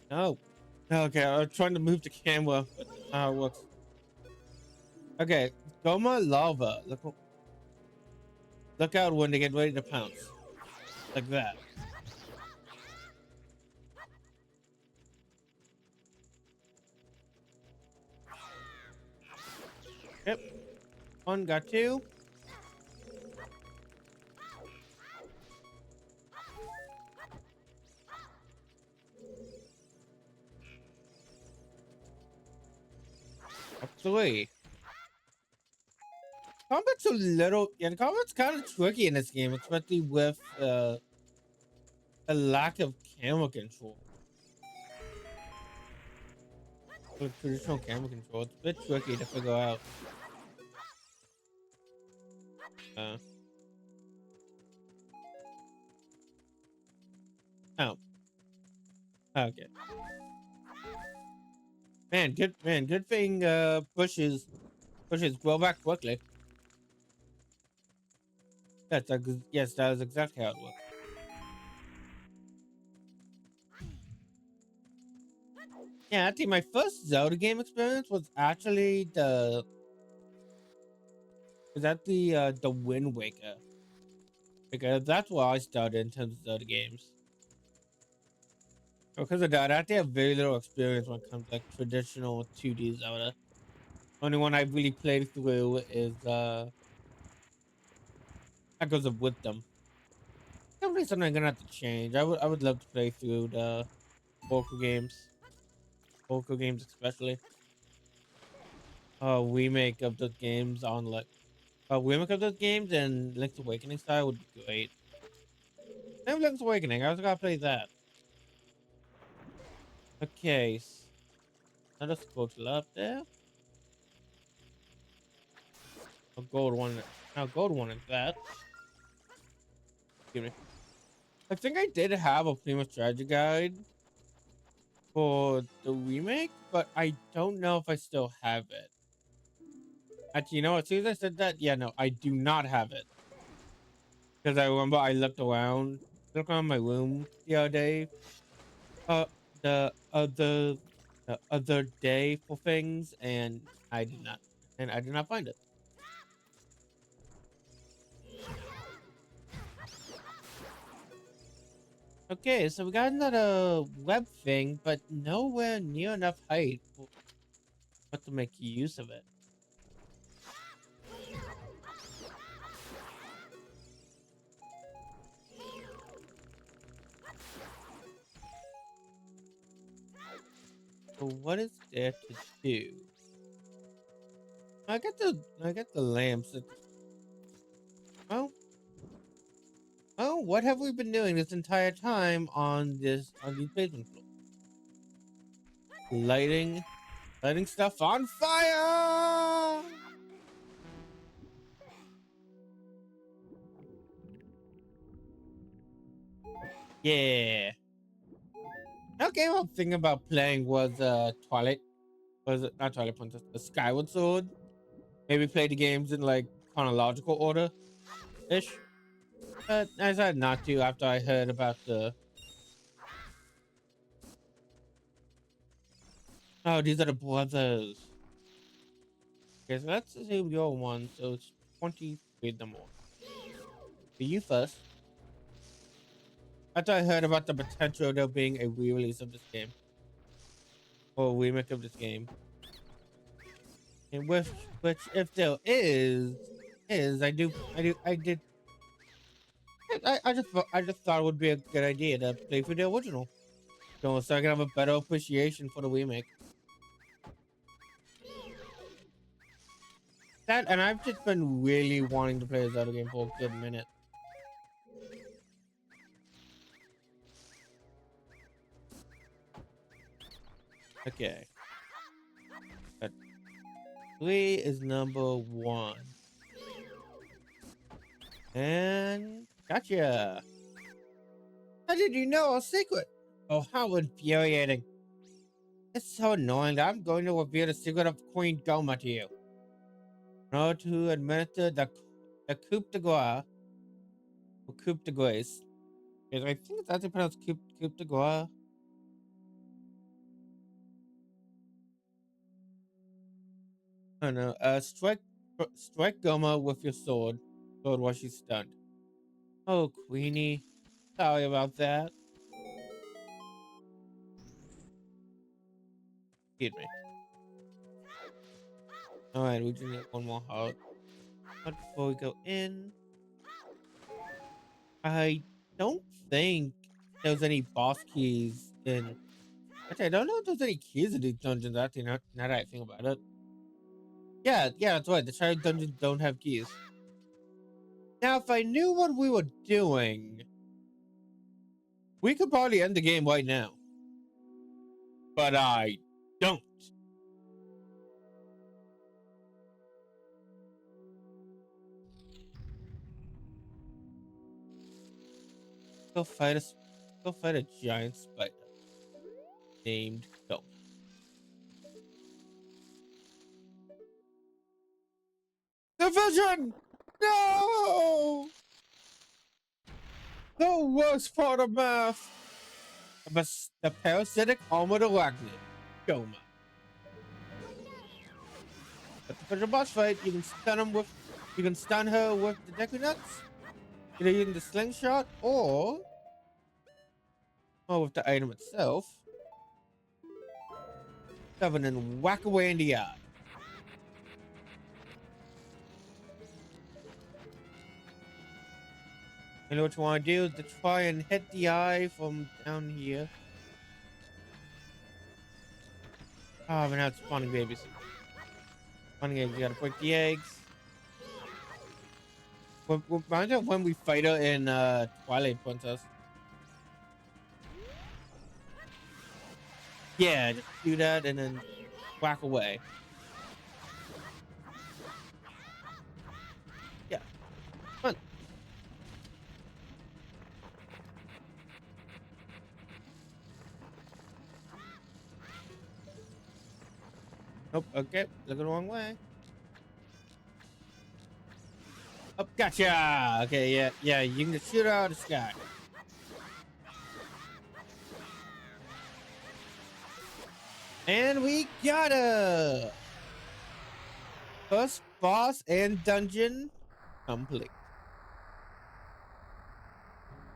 No. Okay, I was trying to move the camera, but how it works. Okay, Goma lava. Look out when they get ready to pounce. Like that. Yep. One got two. Got three. Combat's a little, yeah, the combat's kind of tricky in this game, especially with a lack of camera control. With traditional camera control, it's a bit tricky to figure out. Uh, oh, okay. Good thing pushes grow back quickly. Yes, that is exactly how it works. Yeah, I think my first Zelda game experience was actually the Wind Waker, because that's where I started in terms of Zelda games. Because of that, I actually have very little experience when it comes to like traditional 2D Zelda. Only one I really played through is Echoes of Wisdom. Definitely something I'm gonna have to change. I would love to play through the vocal games, vocal games especially. Remake of those games on like remake of those games and Link's Awakening style would be great. Same Link's Awakening. I also gotta play that. Okay, another scroll up there. A gold one. Now gold one is that. Excuse me. I think I did have a Prima strategy guide for the remake, but I don't know if I still have it. Actually, you know, as soon as I said that, yeah, no, I do not have it. Because I remember I looked around my room the other day, uh, the other day for things, and I did not find it. Okay, so we got another web thing, but nowhere near enough height for what to make use of it. So what is there to do? I get the lamps. Well, what have we been doing this entire time on these basement floors? Lighting Lighting stuff on fire! Yeah. Okay, well, thinking about playing was was it not Twilight Princess, the Skyward Sword. Maybe play the games in like chronological order ish. But I decided not to after I heard about the. Oh, these are the brothers. Okay, so let's assume you're one, so it's 23 of them all. But you first. After I heard about the potential of there being a re-release of this game or a remake of this game, and which if there is I did I just thought it would be a good idea to play for the original, so I can have a better appreciation for the remake. That, and I've just been really wanting to play a Zelda game for a good minute. Okay, but 3 is number 1, and gotcha. How did you know a secret? Oh, how infuriating! It's so annoying that I'm going to reveal the secret of Queen Goma to you. In order to administer the coup de grace, or coup de grace. I think it's actually pronounced coup de grace. I don't know. Strike Goma with your sword while she's stunned. Oh, Queenie, sorry about that. Excuse me. All right, we just need one more heart. But before we go in, I don't think there's any boss keys in. Actually, I don't know if there's any keys in these dungeons. Actually, now that I think about it. Yeah, that's right. The Shadow Dungeons don't have keys. Now, if I knew what we were doing, we could probably end the game right now. But I don't. Go fight a, go fight a giant spider named Goma. Division! No! The worst part of math. The parasitic armored arachnid. Goma. At the final boss fight, you can stun her with the Deku Nuts, either using the slingshot or with the item itself. Seven and whack away in the eye. You know what you want to do is to try and hit the eye from down here. Ah, but now it's spawning babies. Spawning eggs, you gotta break the eggs. Reminds me of when we fight her in Twilight Princess. Yeah, just do that and then whack away. Yeah, fun. Nope, okay, looking the wrong way. Oh, gotcha! Okay, yeah, you can just shoot her out of the sky. And we got her! First boss and dungeon complete.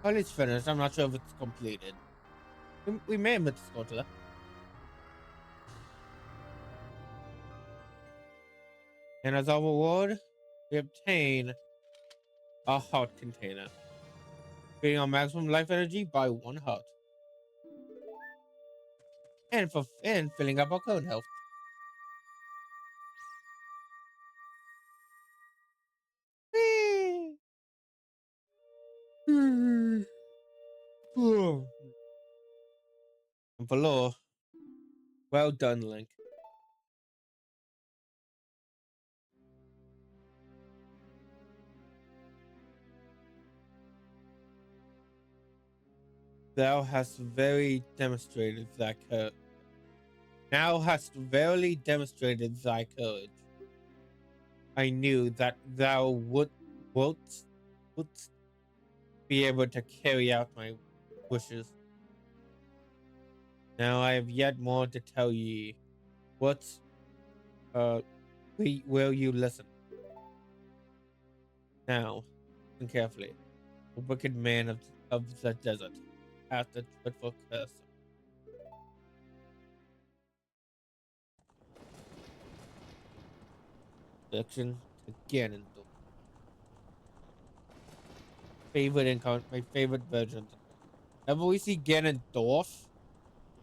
Well, it's finished. I'm not sure if it's completed. We may have met the Scotia. And as our reward, we obtain a heart container. Getting our maximum life energy by 1 heart. And filling up our current health. Whee! And for lore, well done, Link. Thou hast very demonstrated thy courage. Now hast verily demonstrated thy courage. I knew that thou wouldst be able to carry out my wishes. Now I have yet more to tell ye. What will you listen? Now, listen carefully. The wicked man of the desert hath a dreadful curse. Introduction to Ganondorf. My favorite version. Whenever we see Ganondorf,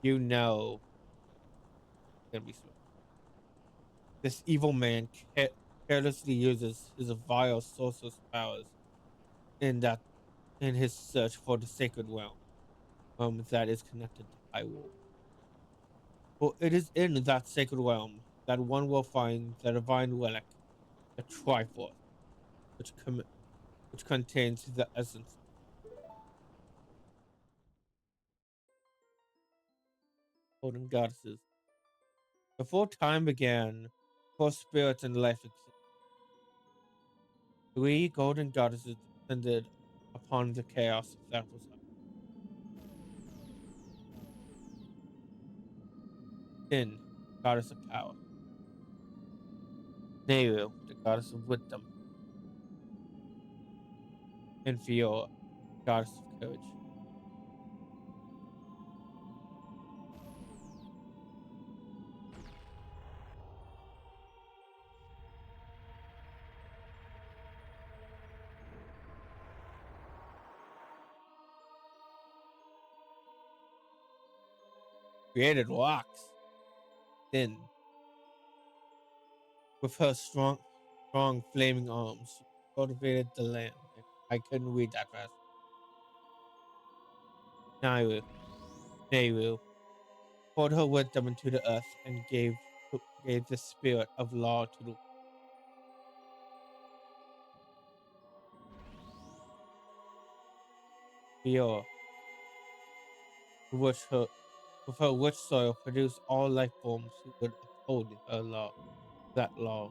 you know it's gonna be slow. This evil man carelessly uses his vile sorcerer's powers in that in his search for the sacred realm that is connected to Hyrule. For it is in that sacred realm that one will find the divine relic, the Triforce, which contains the essence of golden goddesses. Before time began, before spirits and life existed, three golden goddesses descended upon the chaos that was Sin, goddess of power; Nehru, the goddess of wisdom; and Fiora, goddess of courage. Created rocks. Then, with her strong flaming arms, cultivated the land. I couldn't read that fast. Nairu, Nehru poured her wisdom into the earth and gave the spirit of law to the Fiora, which her with her rich soil produced all life forms who would uphold her law. That law.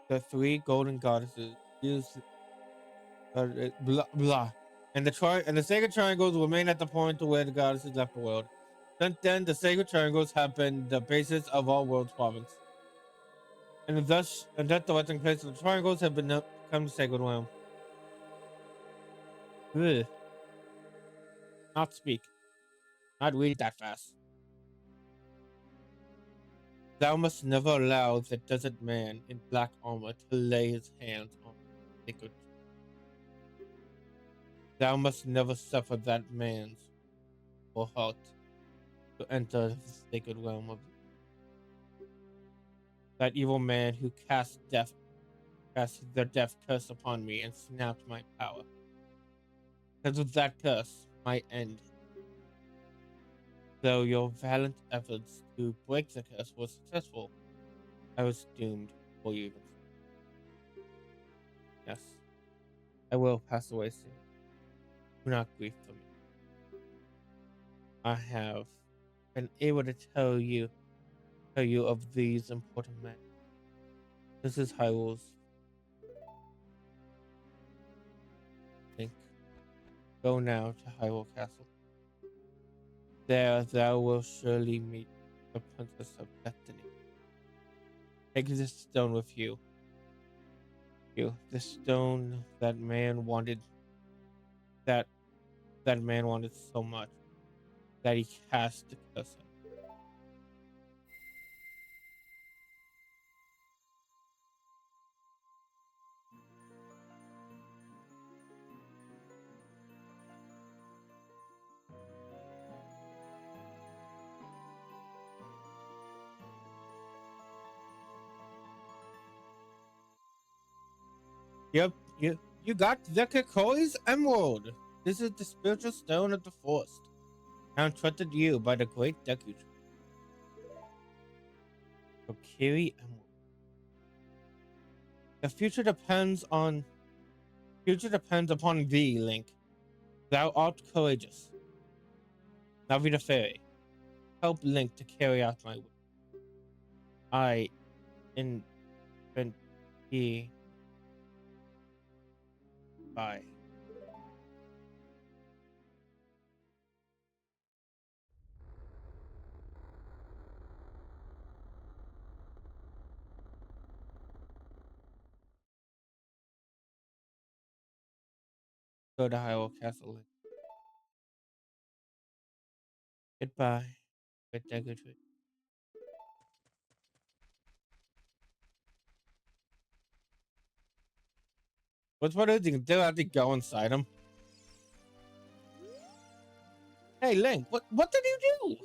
The three golden goddesses use blah blah, and the sacred triangles remain at the point to where the goddesses left the world. Since then, the sacred triangles have been the basis of all world's province, and thus the resting place of the triangles have become the sacred realm. Ugh, not speak, not read that fast. Thou must never allow the desert man in black armor to lay his hands on the sacred. Thou must never suffer that man's or heart to enter the sacred realm of that evil man who cast the death curse upon me and snapped my power. Because of that curse, my end. Though your valiant efforts to break the curse were successful, I was doomed before you even. Yes, I will pass away soon. Do not grieve for me. I have been able to tell you of these important men. This is Hyrule's link. Go now to Hyrule Castle. There thou wilt surely meet the Princess of Destiny. Take this stone with you. The stone that man wanted that that man wanted so much that he cast the curse on. Yep, you got the Kikoi's Emerald. This is the spiritual stone of the forest. Now entrusted to you by the great Deku Tree. Kokiri Emerald. The future depends upon thee, Link. Thou art courageous. Navi the Fairy. Help Link to carry out my will. I invent ye by. Go to Hyrule Castle, Link. Goodbye, great Deku Tree. What's what is you can still have to go inside him? Hey Link, what did you do?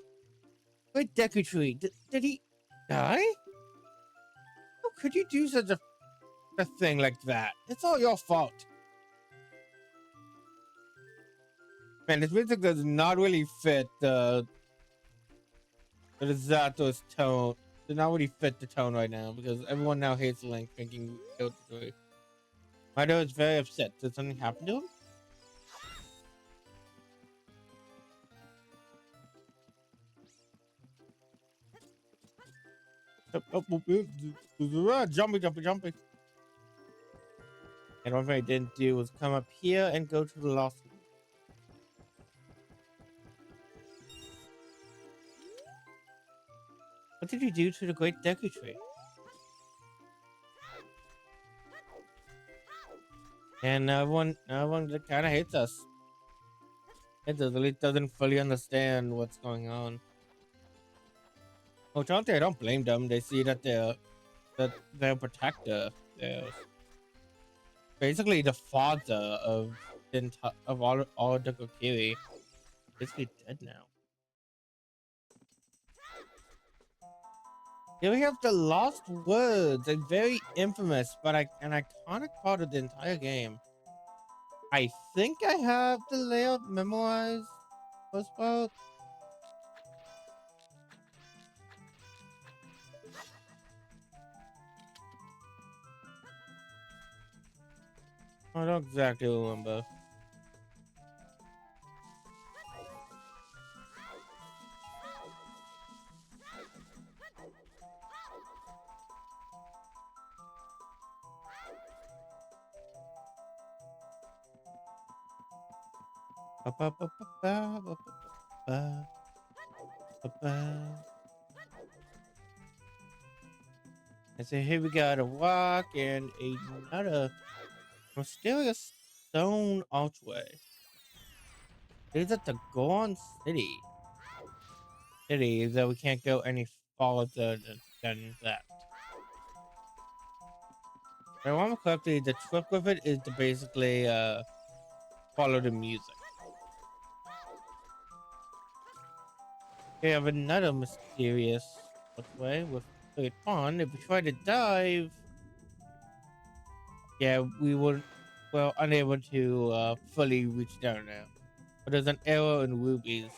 Great Deku Tree, did he die? How could you do such a thing like that? It's all your fault. Man, this music does not really fit the Zato's tone. Does not really fit the tone right now because everyone now hates Link thinking he killed the tree. Mido is very upset. Did something happen to him? Jumping. And one thing I didn't do was come up here and go to the lost. What did you do to the great Deku Tree? And everyone kind of hates us. It really doesn't fully understand what's going on. Oh, Chante, I don't blame them. They see that their protector, they're basically the father of all the Kokiri, basically dead now. Here we have the Lost Words, a very infamous but an iconic part of the entire game. I think I have the layout memorized. First part. I don't exactly remember. Ba, ba, ba, ba, ba, ba, ba, ba, ba. And so here we got a rock and another mysterious stone archway. Is it the Gorn City that we can't go any farther than that? If I remember correctly, the trick with it is to basically follow the music. We have another mysterious archway with a pond. If we try to dive, yeah, we were well unable to fully reach down there. But there's an arrow and rubies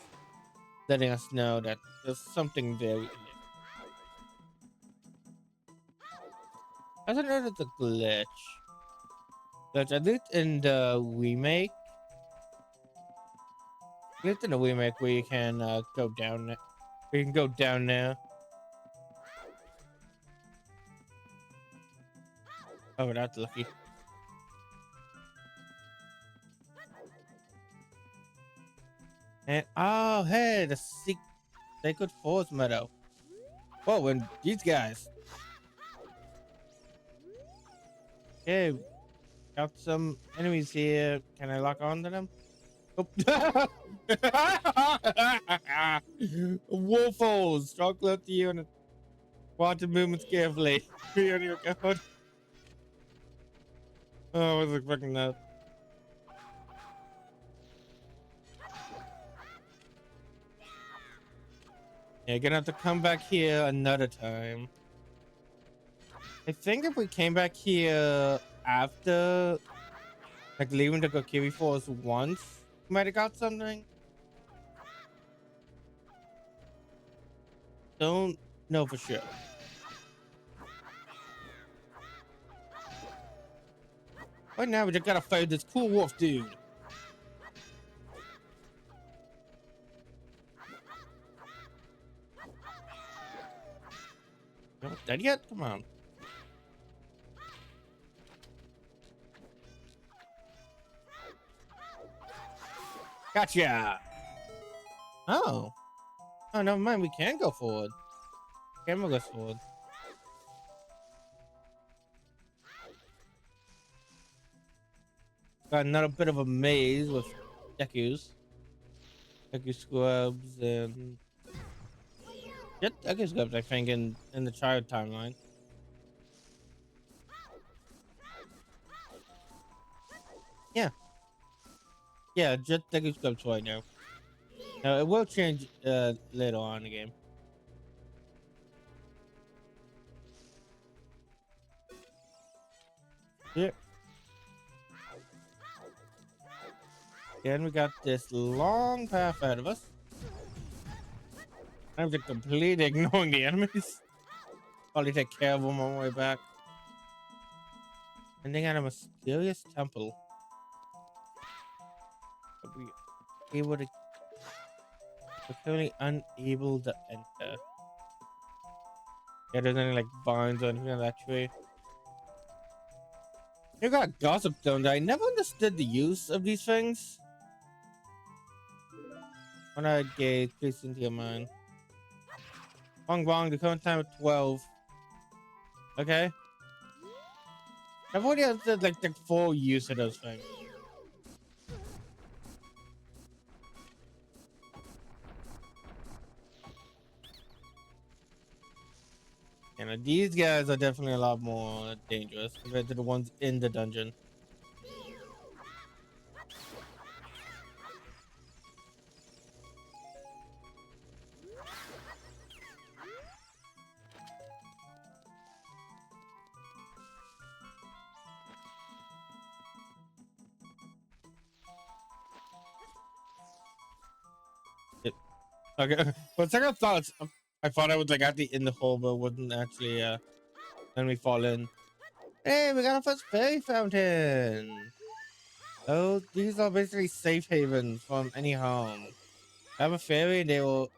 letting us know that there's something there we can do. I don't know that's a glitch. But at least in the remake, at least in the remake where you can go down there. We can go down there. Oh, that's lucky. And oh, hey, the sacred forest meadow. Whoa, and these guys. Okay, got some enemies here. Can I lock on to them? Oh. Wolfos, chocolate to you and water movements carefully. Be on your guard. Oh, I was expecting that. Yeah, gonna have to come back here another time. I think if we came back here after, like, leaving the Kokiri Forest once, we might have got something. Don't know for sure. Right now, we just gotta fight this cool wolf dude. Not dead yet? Come on. Gotcha. Oh. Oh, never mind. We can go forward. Camera goes forward. Got another bit of a maze with Dekus. Deku scrubs and... Yep, Deku scrubs, I think, in the child timeline. Yeah. Yeah, just Deku scrubs right now. Now, it will change later on in the game. Yeah. And we got this long path ahead of us. I'm just completely ignoring the enemies. Probably take care of them on my way back. And they got a mysterious temple. Are we able to... We're currently unable to enter. Yeah, there's any like vines or anything on that tree. You got gossip stone. I never understood the use of these things. When I gauge creeps into your mind. Bong bong, the current time at 12. Okay. I've already understood like the full use of those things. And these guys are definitely a lot more dangerous compared to the ones in the dungeon. Yep. Okay. For second thoughts, I thought I was like at the in the hole, but wasn't actually. Then we fall in. Hey, we got a first fairy fountain. Oh, these are basically safe havens from any harm. Have a fairy, they will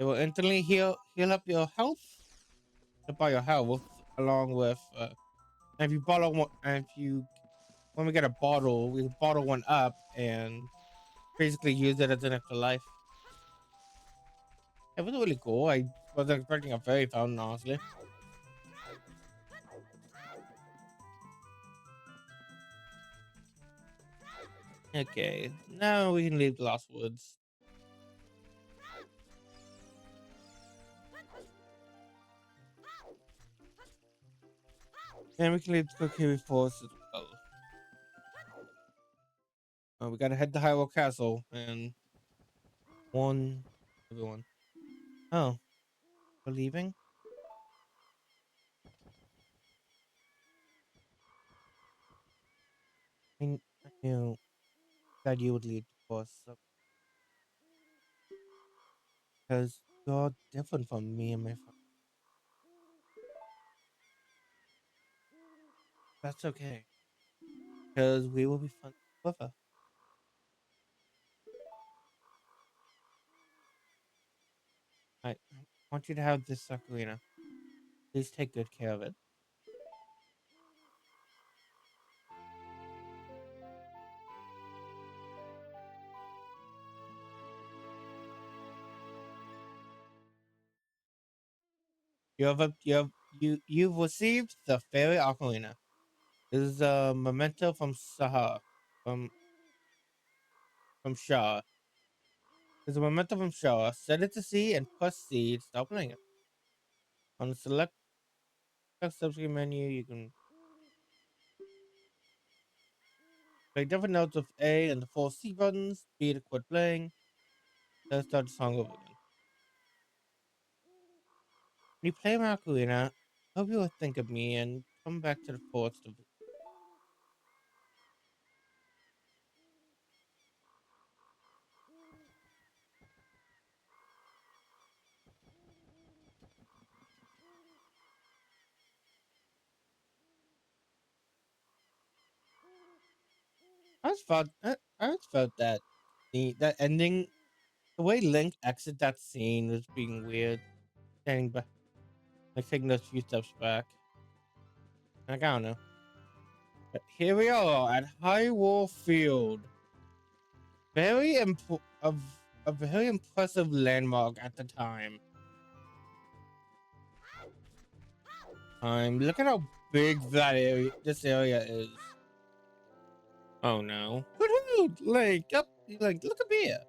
instantly heal up your health, up by your health, along with if you bottle one, and if you when we get a bottle, we bottle one up, and basically use it as an extra life. It was really cool. I wasn't expecting a fairy fountain, honestly. Okay, now we can leave the Lost Woods. And we can leave the Kokiri Forest as well. We gotta head to Hyrule Castle and warn everyone. Oh, we're leaving? I knew that you would lead the force because you're different from me and my friend. That's okay, because we will be fun together. I want you to have this ocarina. Please take good care of it. You've received the fairy ocarina. This is a memento from Saha, from from Shah. It's a memento from Shah. Set it to C and press C to stop playing it. On the select subscreen menu, you can play different notes of A and the four C buttons. B to quit playing. Let's start the song over again. When you play my ocarina, I hope you will think of me and come back to the forest of. I just felt that that ending, the way Link exit that scene was being weird. Standing back, like taking those few steps back. Like, I don't know. But here we are at Hyrule Field. Very a very impressive landmark at the time. Look at how big this area is. Oh no! Woohoo! Link up, Link. Look up here.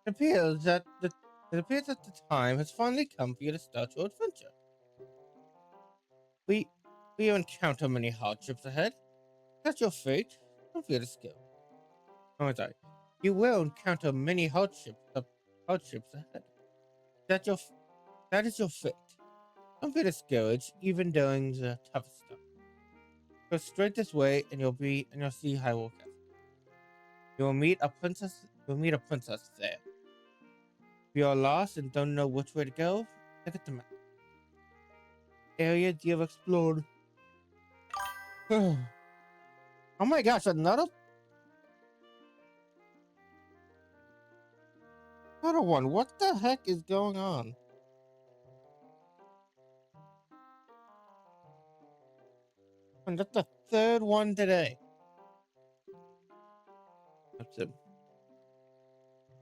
It appears that the time has finally come for you to start your adventure. We we encounter many hardships ahead. That's your fate. Don't fear to skill. Oh, I'm sorry. You will encounter many hardships ahead. That your that is your fate. Don't be discouraged, even during the toughest stuff. Go straight this way, and you'll see Hyrule Castle. You'll meet a princess. You'll meet a princess there. If you're lost and don't know which way to go, look at the map. Areas you have explored. Oh my gosh, another one. What the heck is going on? And that's the third one today. That's it.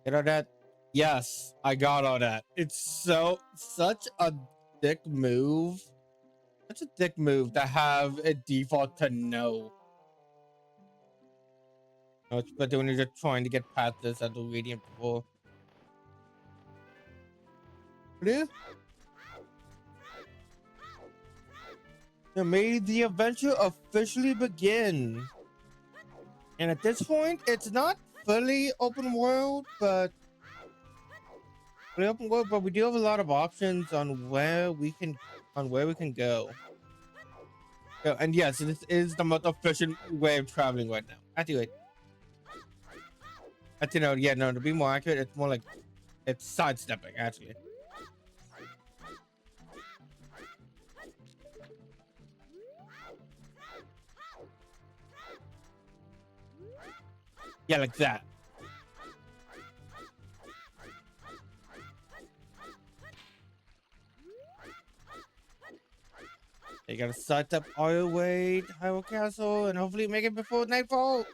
Get all that? Yes, I got all that. It's such a dick move. Such a dick move to have a default to no. But when you're just trying to get past this at the radiant before. Yeah. May the adventure officially begin. And at this point, it's not fully open world, but we do have a lot of options on where we can go. So, and yes, this is the most efficient way of traveling right now. Actually, yeah, no, to be more accurate, it's more like it's sidestepping, actually. Yeah, like that. You gotta sidestep all your way to Hyrule Castle and hopefully make it before nightfall.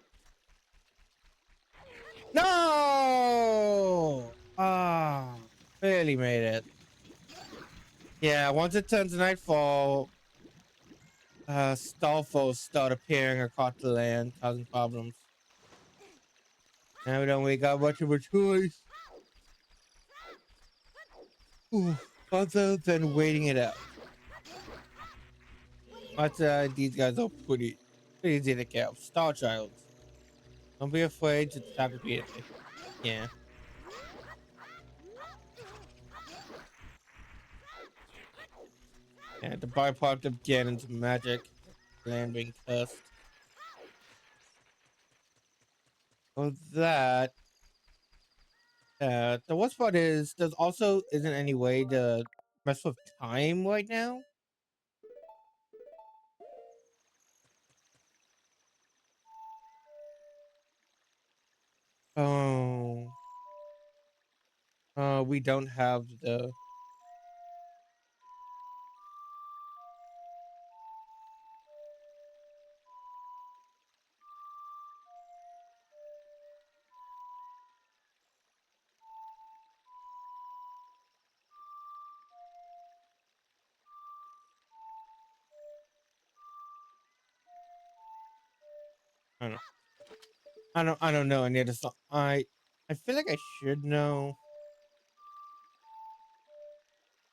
No! barely made it. Yeah, once it turns nightfall, Starfalls start appearing across the land, causing problems. Now we don't wake up much of a choice. Ooh, other than waiting it out. But these guys are pretty easy to kill. Star Childs. Don't be afraid to attack repeatedly. Yeah. Yeah, the byproduct of Ganon's magic. Land being cursed. Well, that. The worst part is there's also isn't any way to mess with time right now. Oh. We don't have the. I don't know. I don't know any of the song. I feel like I should know.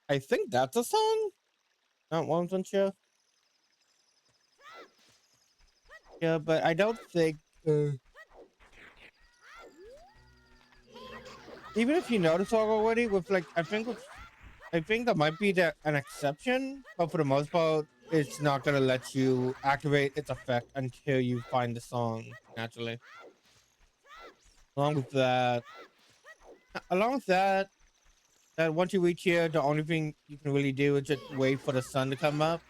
I think that's a song. Not one sure. Yeah, but I don't think. Uh, Even if you know the song already, with like I think that might be an exception, but for the most part, it's not gonna let you activate its effect until you find the song naturally. Along with that, along with that, that once you reach here, the only thing you can really do is just wait for the sun to come up,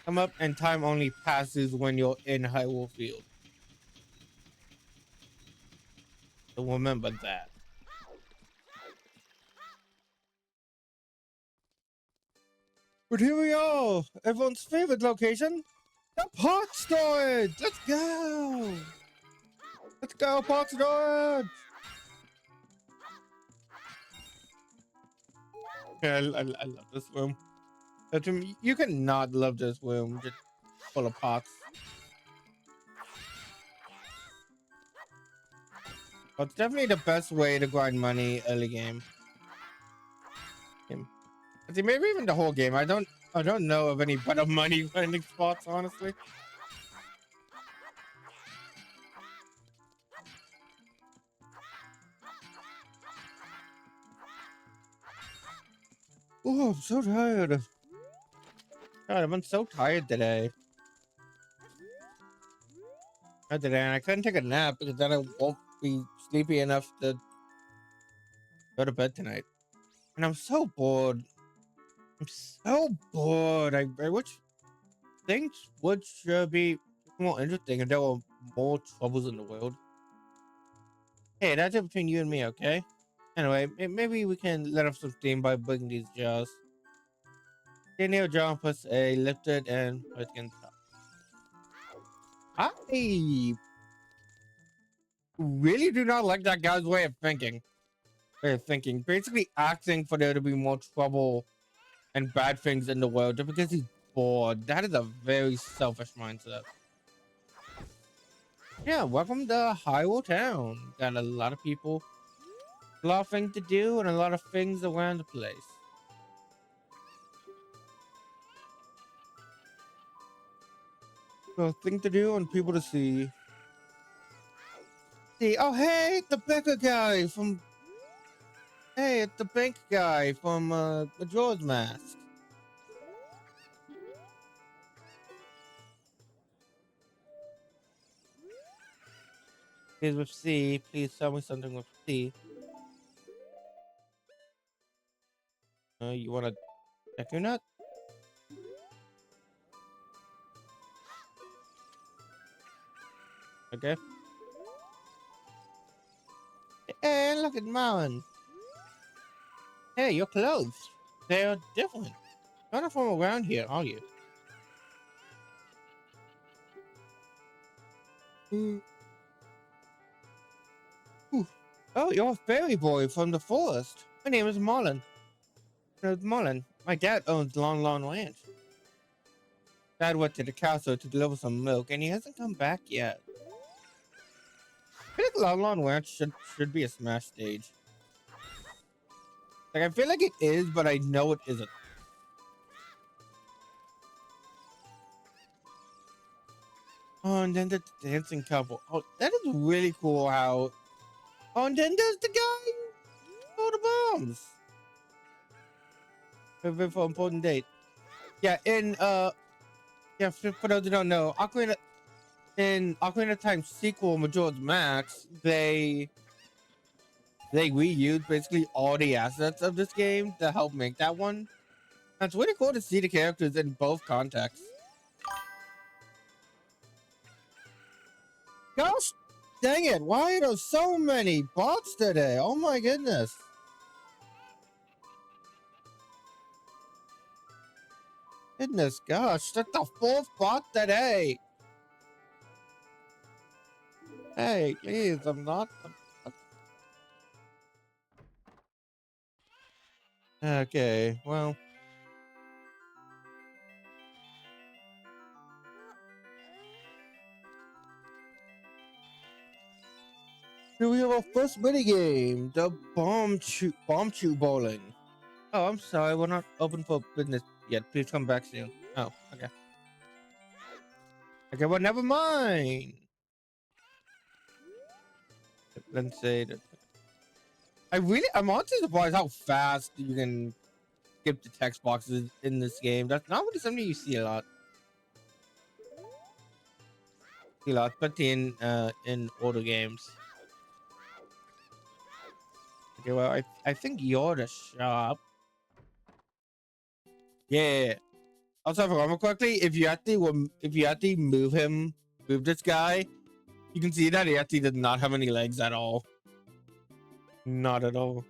and time only passes when you're in Hyrule Field. So remember that. But here we are, everyone's favorite location, the park storage. Let's go. Let's go, park storage. Yeah, I love this room. You cannot love this room. Just full of pots. But it's definitely the best way to grind money early game. I think maybe even the whole game. I don't know of any better money grinding spots, honestly. Oh, I'm so tired. God, I've been so tired today. Not today, and I couldn't take a nap because then I won't be sleepy enough to go to bed tonight. And I'm so bored. I'm so bored. I wish things would be more interesting if there were more troubles in the world. Hey, that's it between you and me, okay? Anyway, maybe we can let off some steam by breaking these jars. Daniel John plus a lifted and again top. I really do not like that guy's way of thinking. Basically acting for there to be more trouble and bad things in the world just because he's bored. That is a very selfish mindset. Yeah, welcome to Hyrule Town. Got a lot of people, a lot of things to do, and a lot of things around the place. So things to do and people to see. See, oh hey, the Becker guy from. Hey, it's the bank guy from Majora's Mask. He's with C. Please tell me something with C. You want to check your nut? Okay. Hey, look at mine. Hey, your clothes. They're different. You're not from around here, are you? Mm. Whew. Oh, you're a fairy boy from the forest. My name is Marlin. Marlin. My dad owns Lon Lon Ranch. Dad went to the castle to deliver some milk, and he hasn't come back yet. I feel like Lon Lon Ranch should be a Smash stage. Like I feel like it is, but I know it isn't. Oh, and then the dancing couple. Oh, that is really cool. How? Oh, and then there's the guy. Oh, the bombs. For important date. Yeah, yeah, for those who don't know, Ocarina of Time sequel Majora's Max, they reused basically all the assets of this game to help make that one. That's really cool to see the characters in both contexts. Gosh dang it, why are there so many bots today? Oh my goodness. Goodness gosh, that's the fourth bot today. Hey, please, I'm not. Okay, well. Here we have our first minigame, the bomb chew bowling. Oh, I'm sorry, we're not open for business yet. Please come back soon. Oh, okay. Okay, well, never mind. Let's say that. I'm honestly surprised how fast you can skip the text boxes in this game. That's not really something you see a lot. Especially in older games. Okay, well, I think you're the shop. Yeah. Also, if I remember correctly, if you actually move this guy, you can see that he actually does not have any legs at all. Not at all.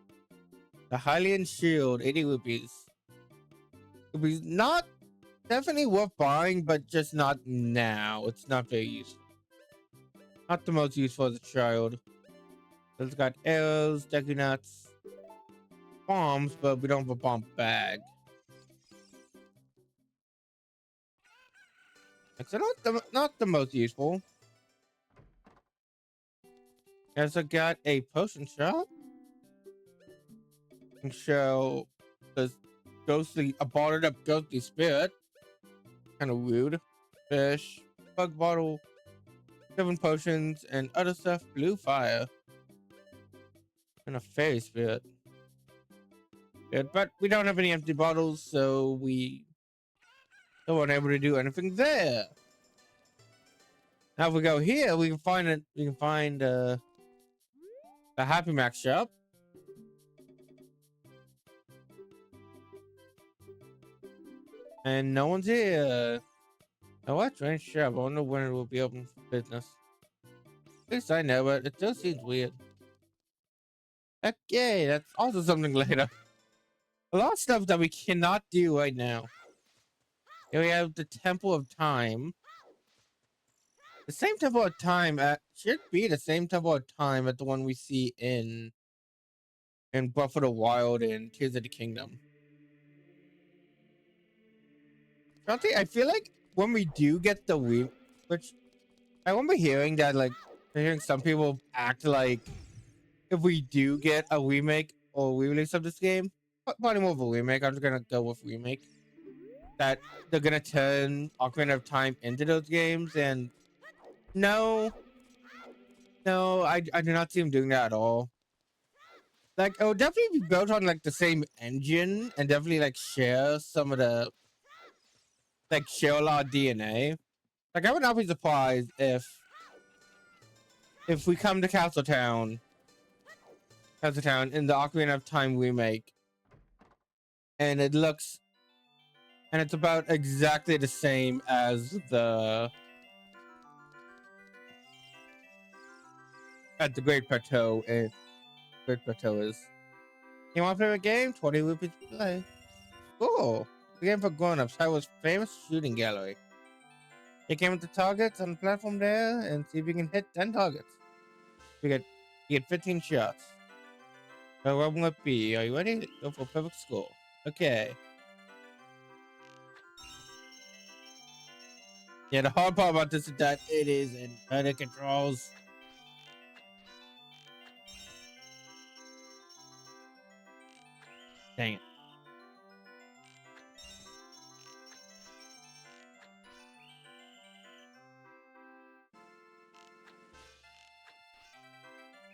The Hylian Shield, 80 rupees. Rupees, not definitely worth buying, but just not now. It's not very useful. Not the most useful as a child. It's got arrows, deku nuts, bombs, but we don't have a bomb bag. So not the most useful. As I got a potion shop. And show the a bottled up ghostly spirit. Kind of rude. Fish, bug bottle, 7 potions, and other stuff. Blue fire. And a fairy spirit. Good, but we don't have any empty bottles, so we weren't able to do anything there. Now if we go here, we can find it. We can find the Happy Max shop. And no one's here. Now what strange shop? I wonder when it will be open for business. At least I know, but it still seems weird. Okay, that's also something later. A lot of stuff that we cannot do right now. Here we have the Temple of Time. The same Temple of Time should be the same Temple of Time at the one we see in Breath of the Wild and Tears of the Kingdom. Shanti, I feel like when we do get the which I remember hearing that hearing some people act like if we do get a remake or re-release of this game, probably more of a remake. I'm just gonna go with remake. That they're gonna turn Ocarina of Time into those games, and no, I do not see them doing that at all. Like, it would definitely be built on like the same engine and definitely like share some of the share a lot of DNA. Like, I would not be surprised if we come to Castle Town in the Ocarina of Time remake, and it's about exactly the same as the at the Great Plateau, and Great Plateau is. You want to play a game? 20 rupees to play. Cool. The game for grown-ups. Taiwan's famous shooting gallery. You can with the targets on the platform there and see if you can hit 10 targets. We get You get 15 shots. So what will it be? Are you ready? Go for a perfect score. Okay. Yeah, the hard part about this is that it is in better controls. Dang it.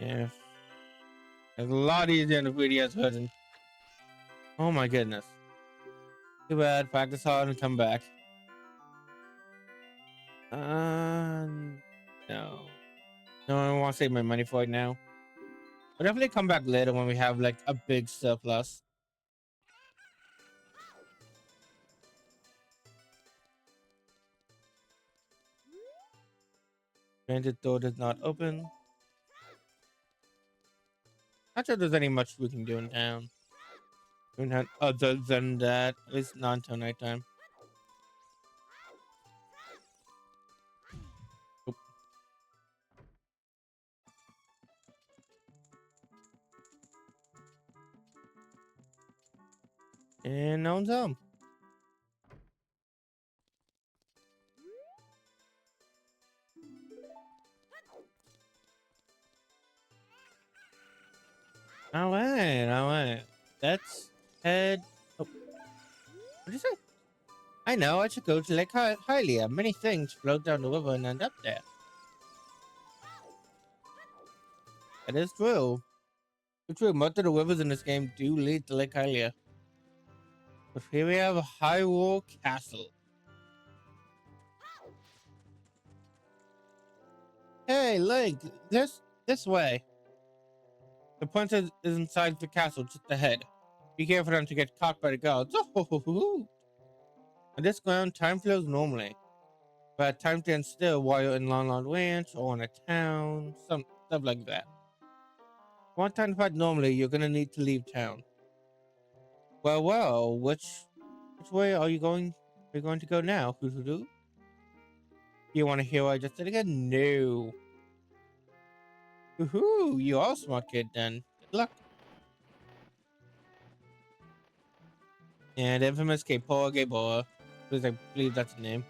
Yeah. It's a lot easier in the 3DS version. Oh my goodness. Too bad. Practice hard and come back. No. No, I want to save my money for it now. I'll definitely come back later when we have like a big surplus. Granted door does not open. Not sure there's any much we can do in town. Other than that, at least not until nighttime. Oop. And no one's home. All right, all right. Let's head. Oh, what did you say? I know. I should go to Lake Hylia. Many things float down the river and end up there. It is true. It's true. Most of the rivers in this game do lead to Lake Hylia. But here we have a Hyrule Castle. Hey, Link, this way. The princess is inside the castle just ahead. Be careful not to get caught by the guards. On this ground, time flows normally. But time stands still while you're in Lon Lon Ranch or in a town, some stuff like that. Want time to fight normally, you're gonna need to leave town. Well, which way are you going? Are you going to go now? Do you want to hear what I just did again? No. Woohoo! You are a smart kid then. Good luck. And infamous K-Paw Gabor. Because I believe that's the name.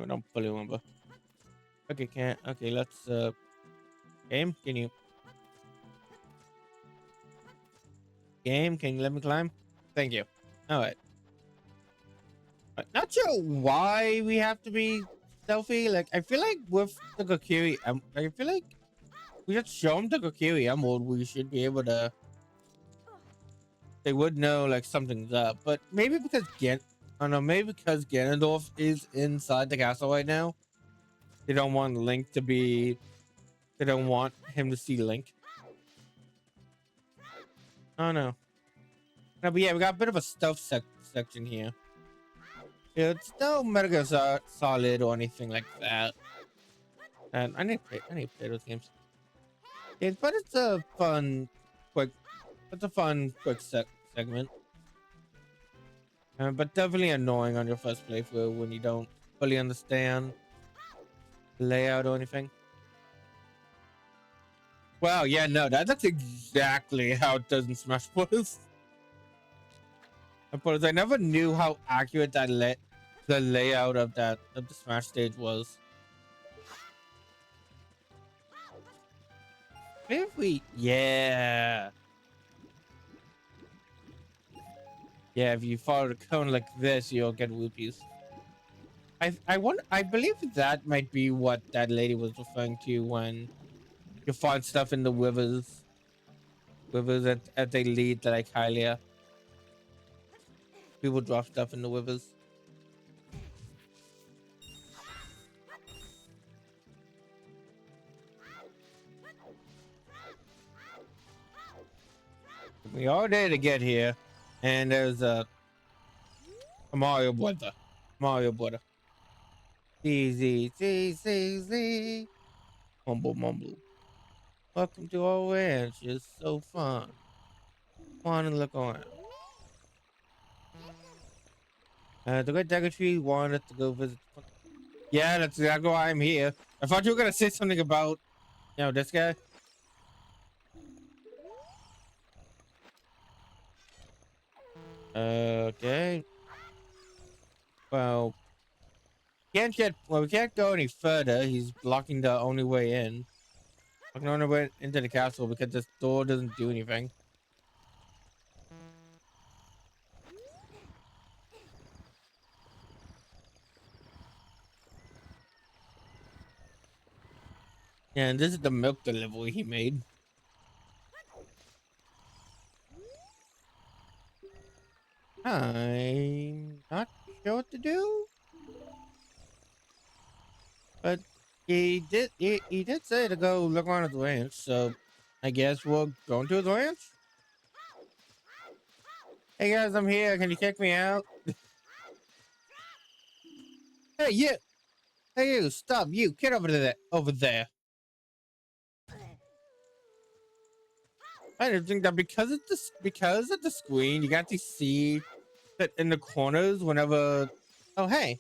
I don't fully remember. Okay, can't. Okay, let's game. Can you let me climb? Thank you. All right. Not sure why we have to be stealthy. Like I feel like with the Kokiri, I feel like we just show them the Kokiri Emerald. We should be able to. They would know like something's up, but maybe because I don't know. Maybe because Ganondorf is inside the castle right now. They don't want Link to be. They don't want him to see Link. Oh no. No, but yeah, we got a bit of a stealth section here. Yeah, it's no Metal Solid or anything like that. And I need to play those games. Yeah, but it's a fun, quick. It's a fun, quick segment. But definitely annoying on your first playthrough when you don't fully understand the layout or anything. Well, yeah, no, that's exactly how it does in Smash Bros. I never knew how accurate the layout of the Smash stage was. If we, yeah, if you follow the cone like this, you'll get rupees. I believe that might be what that lady was referring to when you find stuff in the rivers that they lead to like Hylia. People drop stuff in the rivers. We are there to get here, and there's a Mario brother. Mario brother. Easy, easy. Mumble, mumble. Welcome to our ranch. It's so fun. Come on and look around. The Great Dagger Tree wanted to go visit. Yeah, that's exactly why I'm here. I thought you were gonna say something about, this guy. Okay. Well, we can't go any further. He's blocking the only way in. Blocking the only way into the castle because this door doesn't do anything. Yeah, and this is the milk delivery he made. I'm not sure what to do, but he did say to go look around at the ranch, so I guess we're going to the ranch. Hey guys, I'm here. Can you kick me out? Hey you, hey you, stop you, get over there, over there. I didn't think that because of the screen, you got to see that in the corners whenever. Oh hey,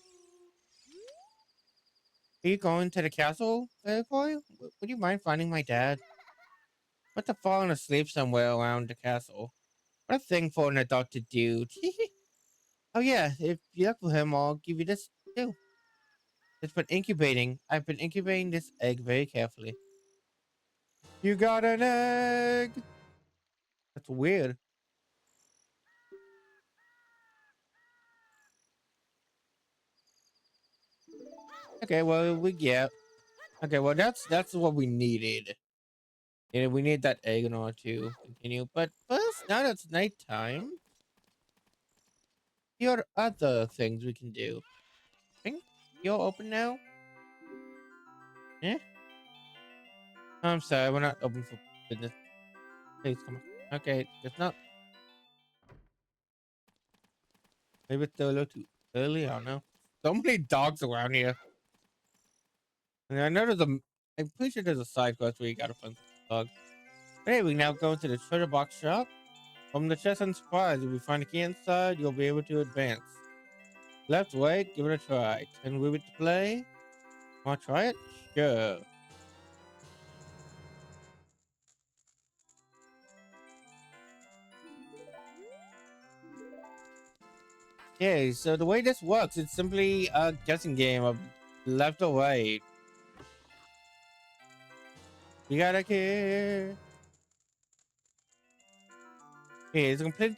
are you going to the castle, boy? Would you mind finding my dad? What the falling asleep somewhere around the castle? What a thing for an adult to do. Oh yeah, if you look for him, I'll give you this too. It's been incubating. I've been incubating this egg very carefully. You got an egg. That's weird. Okay, well yeah. Okay, well that's what we needed. And we need that egg in order to continue. But first, now that it's nighttime, here are other things we can do. Think you're open now? Yeah? I'm sorry, we're not open for business. Please come on. Okay, it's not. Maybe it's a little too early. I don't know. So many dogs around here. And I know I'm pretty sure there's a side quest where you gotta find some dog. But hey, we now go to the treasure box shop. From the chest and supplies, if you find a key inside, you'll be able to advance. Left, right, give it a try. 10 with it to play. Wanna try it? Sure. Okay, so the way this works, it's simply a guessing game of left or right. You got a key. Okay, it's complete.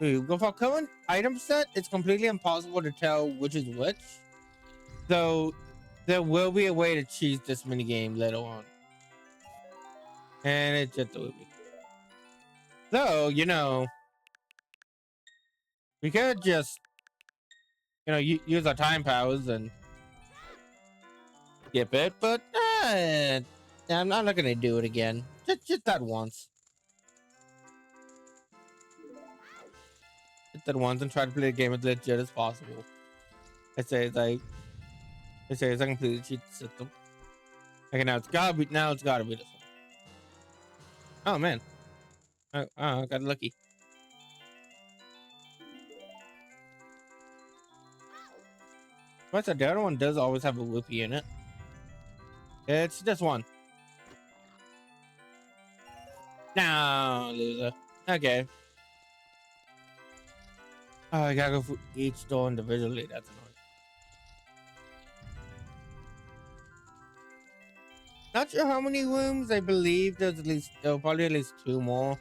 You go for current item set. It's completely impossible to tell which is which. So there will be a way to cheese this mini game later on, and it just will be. So we could just use our time powers and skip it, but I'm not gonna do it again. Just that once. Just that once and try to play the game as legit as possible. I say it's like I say it's a completely cheat system. Okay, now it's gotta be this one. Oh man, I got lucky. But the other one does always have a whoopee in it. It's this one. No, loser. Okay. Oh, I gotta go for each door individually. That's annoying. Not sure how many rooms. I believe there's probably at least two more I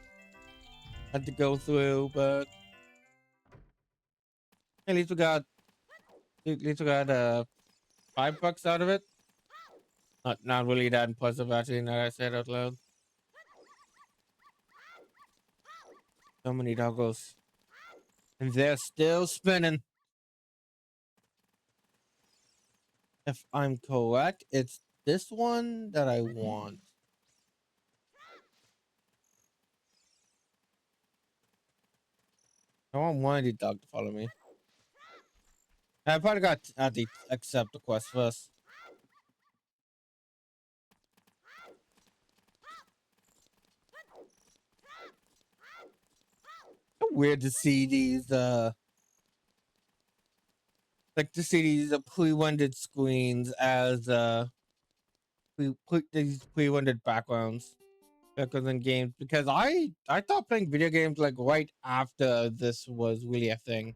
have to go through, but at least we got $5 out of it. Not really that impressive actually. Now that I said out loud. So many doggos, and they're still spinning. If I'm correct, it's this one that I want. I want one of the dog to follow me. I probably got to have to accept the quest first. Weird to see these like to see these pre-rendered screens as these pre-rendered backgrounds because in games because I thought playing video games like right after this was really a thing.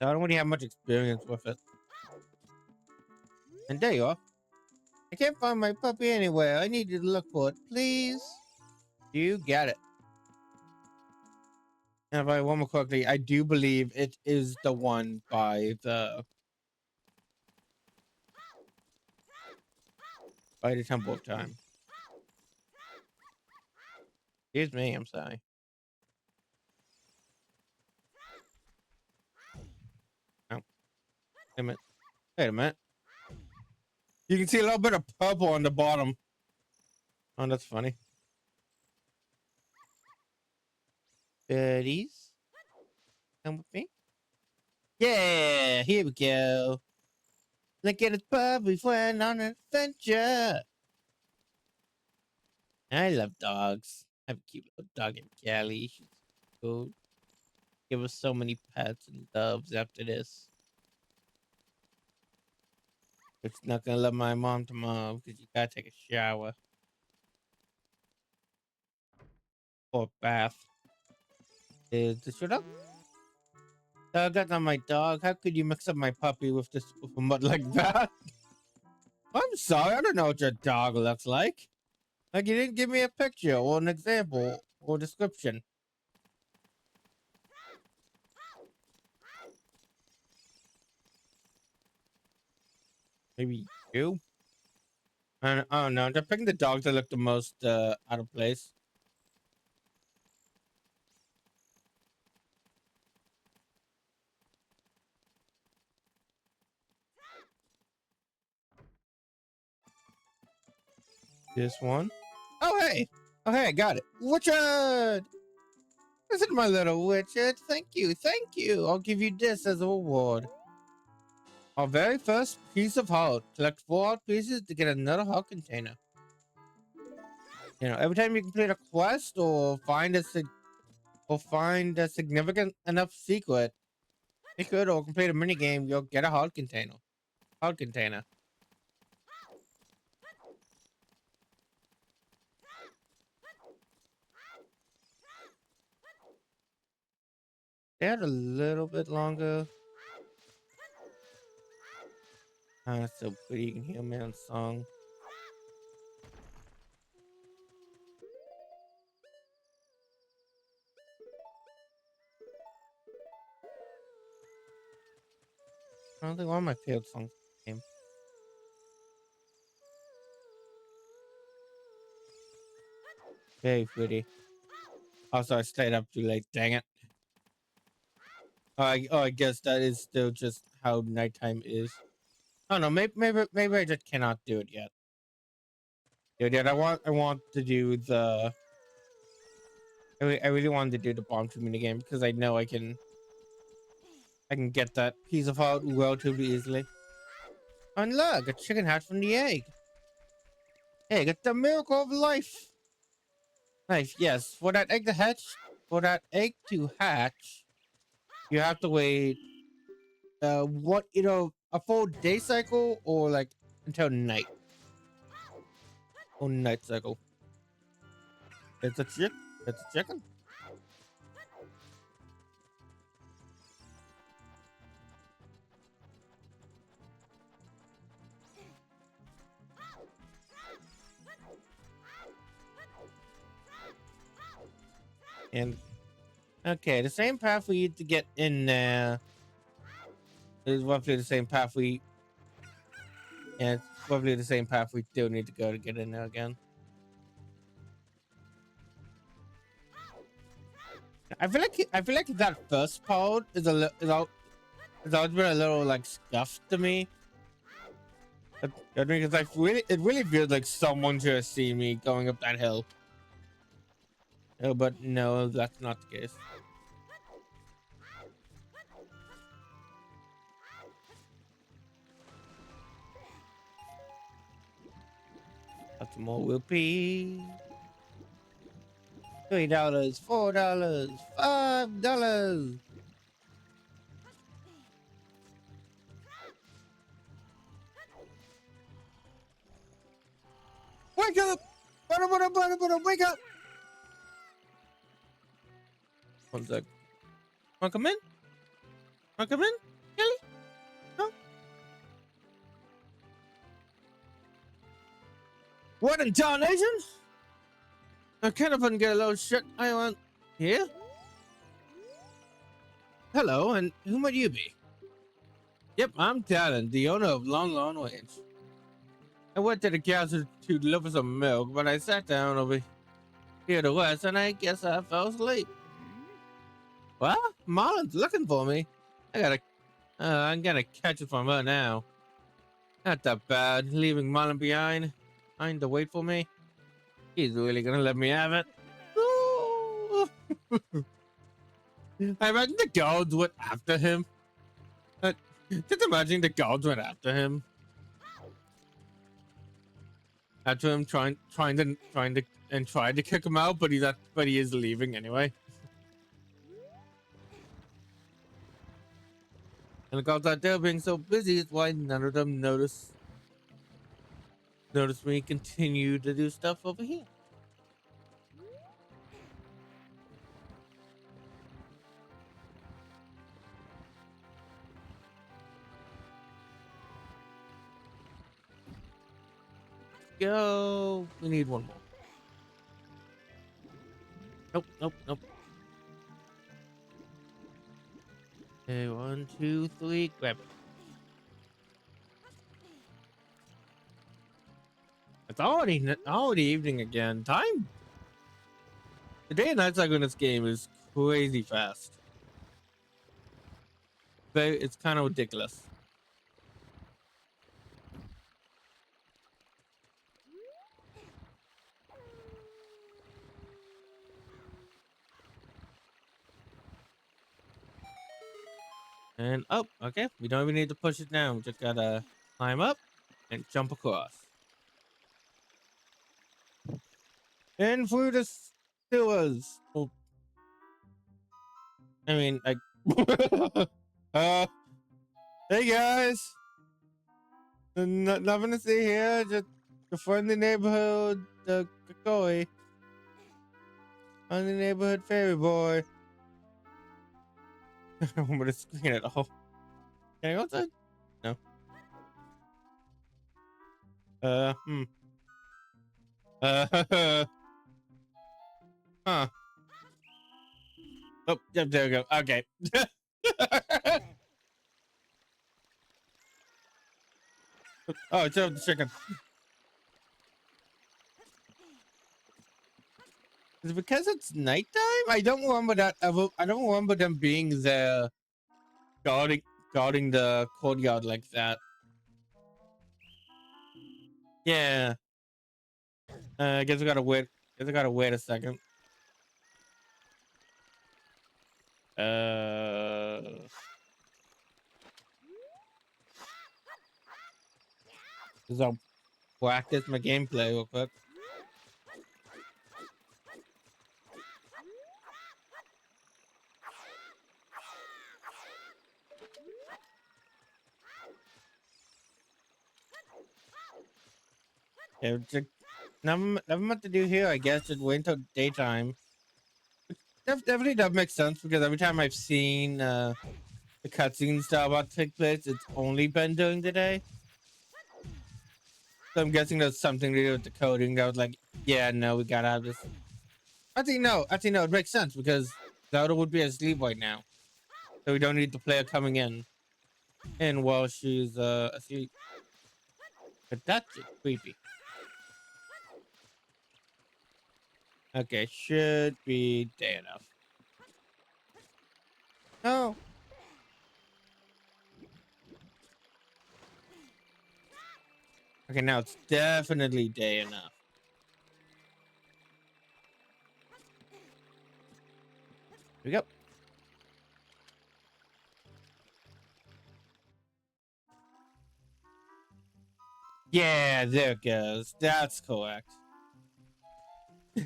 So I don't really have much experience with it. And there you are. I can't find my puppy anywhere. I need you to look for it, please. You got it. And if I remember correctly, I do believe it is the one by the Temple of Time. Excuse me, I'm sorry. Oh, wait a minute. Wait a minute. You can see a little bit of purple on the bottom. Oh, that's funny. Buddies, come with me. Yeah, here we go. Look at his puppy went on an adventure. I love dogs. I have a cute little dog named Callie. She's cool. Give us so many pets and loves after this. It's not gonna love my mom tomorrow because you gotta take a shower or a bath. Is this your dog? That's not my dog. How could you mix up my puppy with this with a mud like that? I'm sorry, I don't know what your dog looks like. Like you didn't give me a picture or an example or description. Maybe you? I don't know. They're picking the dogs that look the most out of place. This one. Oh hey! Oh hey, I got it. Richard! Listen, my little Richard. Thank you, thank you. I'll give you this as a reward. Our very first piece of heart. Collect 4 heart pieces to get another heart container. You know, every time you complete a quest or find a significant enough secret or complete a mini game, you'll get a heart container. Heart container. They had a little bit longer. Ah, it's so pretty. You can hear man's song. I don't think one of my favorite songs in the game. Very pretty. Also, I stayed up too late. Dang it. I guess that is still just how nighttime is. I don't know. Maybe I just cannot do it yet. Yeah, I want to do the. I really wanted to do the bomb two mini game because I know I can get that piece of heart relatively easily. And look, a chicken hatched from the egg. Egg, it's the miracle of life. Life, yes. For that egg to hatch, you have to wait. A full day cycle or like until night or night cycle. It's a chick. It's a chicken. And okay, the same path we need to get in there is roughly the same path and it's roughly the same path we still need to go to get in there again. I feel like that first part is it's always been a little like scuffed to me. I mean, because it really feels like someone should have seen me going up that hill. Oh, but no, that's not the case. That's more rupee. $3, $4, $5. Wake up! Wake up! One sec. Wanna come in? Wanna come in? Kelly? No? What in tarnation? I can't up and get a little shit I want here. Hello, and who might you be? Yep, I'm Talon, the owner of Long Long Range. I went to the castle to deliver some milk, but I sat down over here to rest, and I guess I fell asleep. Well, Marlin's looking for me. I'm gonna catch it from her now. Not that bad, leaving Marlin behind to wait for me. He's really gonna let me have it. Ooh. I imagine the guards went after him. Uh, just imagine the guards went after him. After him tried to kick him out, but he is leaving anyway. And the guards out there being so busy is why none of them notice me continue to do stuff over here. Go. We need one more. Nope. Okay, 1, 2, 3. Grab it. It's already evening again. Time. The day and night cycle in this game is crazy fast. It's kind of ridiculous. And okay. We don't even need to push it down. We just gotta climb up and jump across. And through the sewers. Well, I mean, like, hey guys, nothing to see here. Just a friendly neighborhood, Kakoi, friendly neighborhood fairy boy. I'm gonna screen it all. Can I go outside? No. Huh. Oh, yep, there we go. Okay. Oh, it's over the chicken. Is it because it's nighttime? I don't remember that ever. I don't remember them being there guarding the courtyard like that. Yeah. I guess I gotta wait. Guess I gotta wait a second. Cause I'll practice my gameplay real quick. Yeah, nothing much to do here. I guess just wait until daytime. Definitely does make sense because every time I've seen the cutscenes that are about to take place, it's only been during the day. So I'm guessing there's something to do with the coding that was like, yeah, no, we gotta have this. Actually, no, it makes sense because Zelda would be asleep right now, so we don't need the player coming in while she's asleep. But that's just creepy. Okay, should be day enough. Oh. Okay, now it's definitely day enough. Here we go. Yeah, there it goes. That's correct.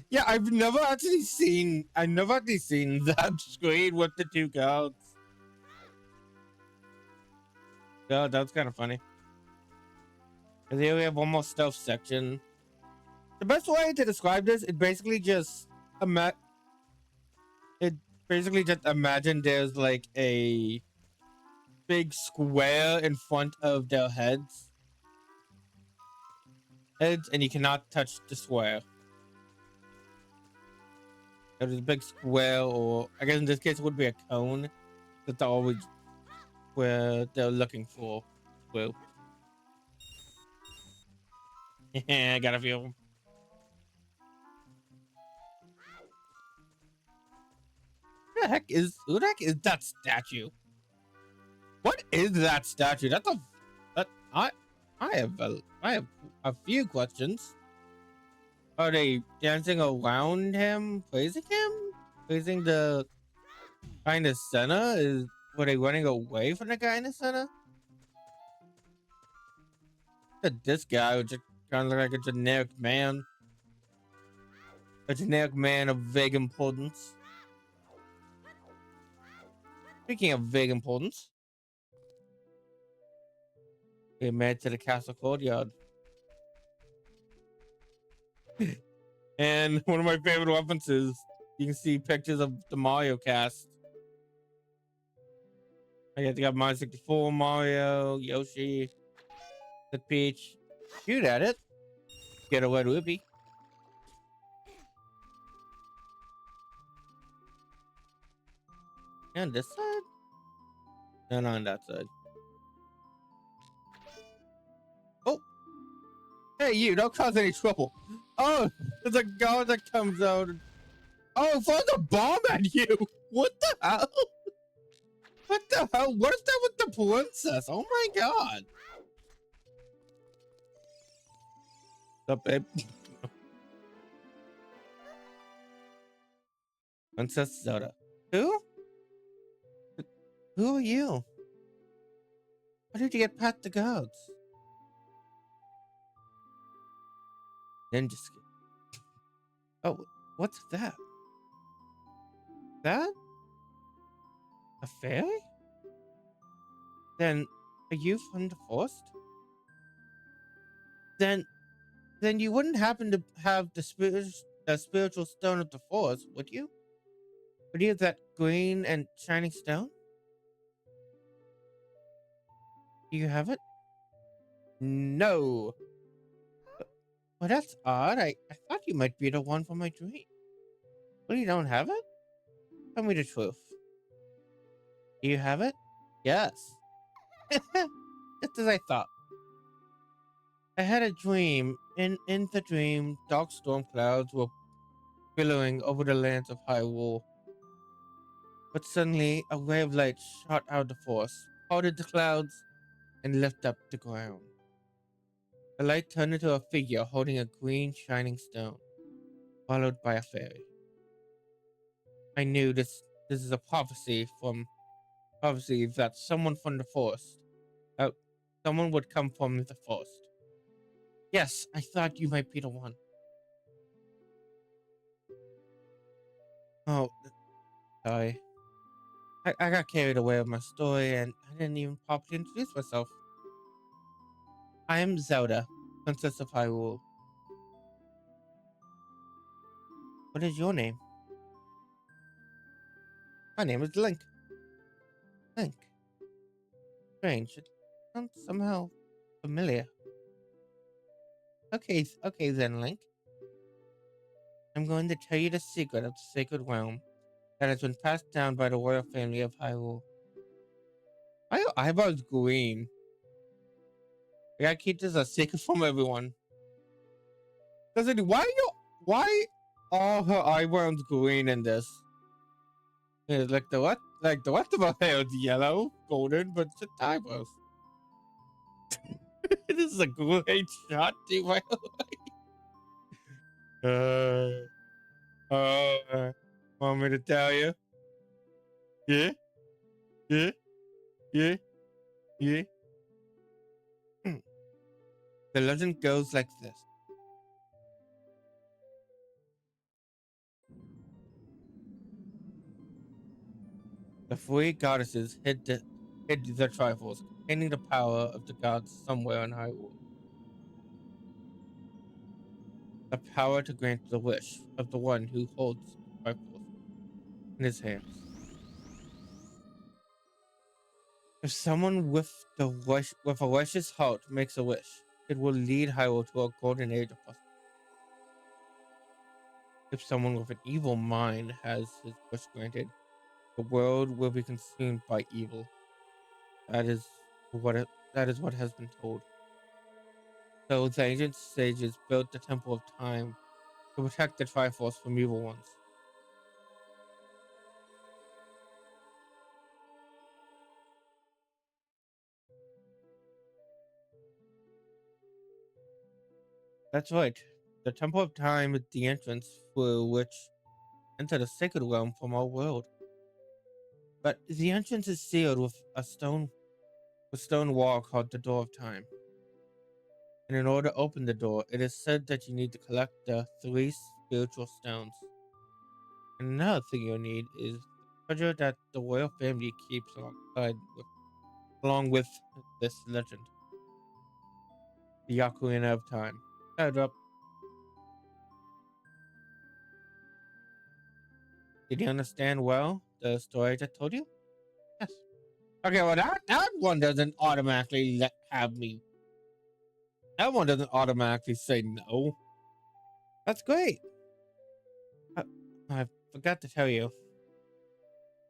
Yeah, I've never actually seen that screen with the two goats. Oh, that's kind of funny. Cause here we have one more stuff section. The best way to describe this, ima- it basically just imagine there's like a big square in front of their heads, and you cannot touch the square. There's a big square, or I guess in this case it would be a cone. That's always where they're looking for. Well, I got a few. Who the heck is that statue? What is that statue? That I have a few questions. Are they dancing around him, praising him, praising the guy in the center? Were they running away from the guy in the center? This guy would just kind of look like a generic man of vague importance. Speaking of vague importance, we made to the castle courtyard. And one of my favorite references, you can see pictures of the Mario cast. I got Mario 64, Mario, Yoshi, the Peach. Shoot at it. Get a wet whoopee. And this side? No, on that side. Oh, hey, you, don't cause any trouble. Oh, there's a guard that comes out. Oh, throws a bomb at you. What the hell? What the hell? What is that with the princess? Oh my god. What's up, babe? Princess Zelda. Who? Who are you? How did you get past the guards? Ninja skin. Oh, what's that? That? A fairy? Then, are you from the forest? Then, then you wouldn't happen to have the spiritual stone of the forest, would you? Would you have that green and shining stone? Do you have it? No. Well, that's odd. I thought you might be the one from my dream. Well, you don't have it? Tell me the truth. Do you have it? Yes. Just as I thought. I had a dream. In the dream, dark storm clouds were billowing over the lands of Hyrule. But suddenly, a ray of light shot out of the forest, parted the clouds, and lifted up the ground. The light turned into a figure holding a green, shining stone, followed by a fairy. I knew this is a prophecy that someone from the forest, uh, someone would come from the forest. Yes, I thought you might be the one. Oh, sorry. I got carried away with my story and I didn't even properly introduce myself. I am Zelda, Princess of Hyrule. What is your name? My name is Link. Link. Strange. It sounds somehow familiar. Okay then, Link. I'm going to tell you the secret of the sacred realm that has been passed down by the royal family of Hyrule. Why are your eyebrows green? I gotta keep this a secret from everyone. Listen, why are her eyebrows green in this? Yeah, like the what? Like the rest of her hair is yellow, golden, but it's just eyebrows. This is a great shot, too, by the way. Want me to tell you? Yeah, yeah, yeah, yeah. Hmm. The legend goes like this. The three goddesses hid the Triforce, containing the power of the gods somewhere in Hyrule. the power to grant the wish of the one who holds the Triforce in his hands. If someone with a righteous heart makes a wish, it will lead Hyrule to a golden age of possibility. If someone with an evil mind has his wish granted, the world will be consumed by evil. That is that is what has been told. So the ancient sages built the Temple of Time to protect the Triforce from evil ones. That's right. The Temple of Time is the entrance through which enter the sacred realm from our world. But the entrance is sealed with a stone wall called the Door of Time. And in order to open the door, it is said that you need to collect the three spiritual stones. And another thing you'll need is the treasure that the royal family keeps along with this legend. The Ocarina of Time. Head up. Did you understand well the story I just told you? Yes. Okay, well that one doesn't automatically have me. That one doesn't automatically say no. That's great. I, I forgot to tell you.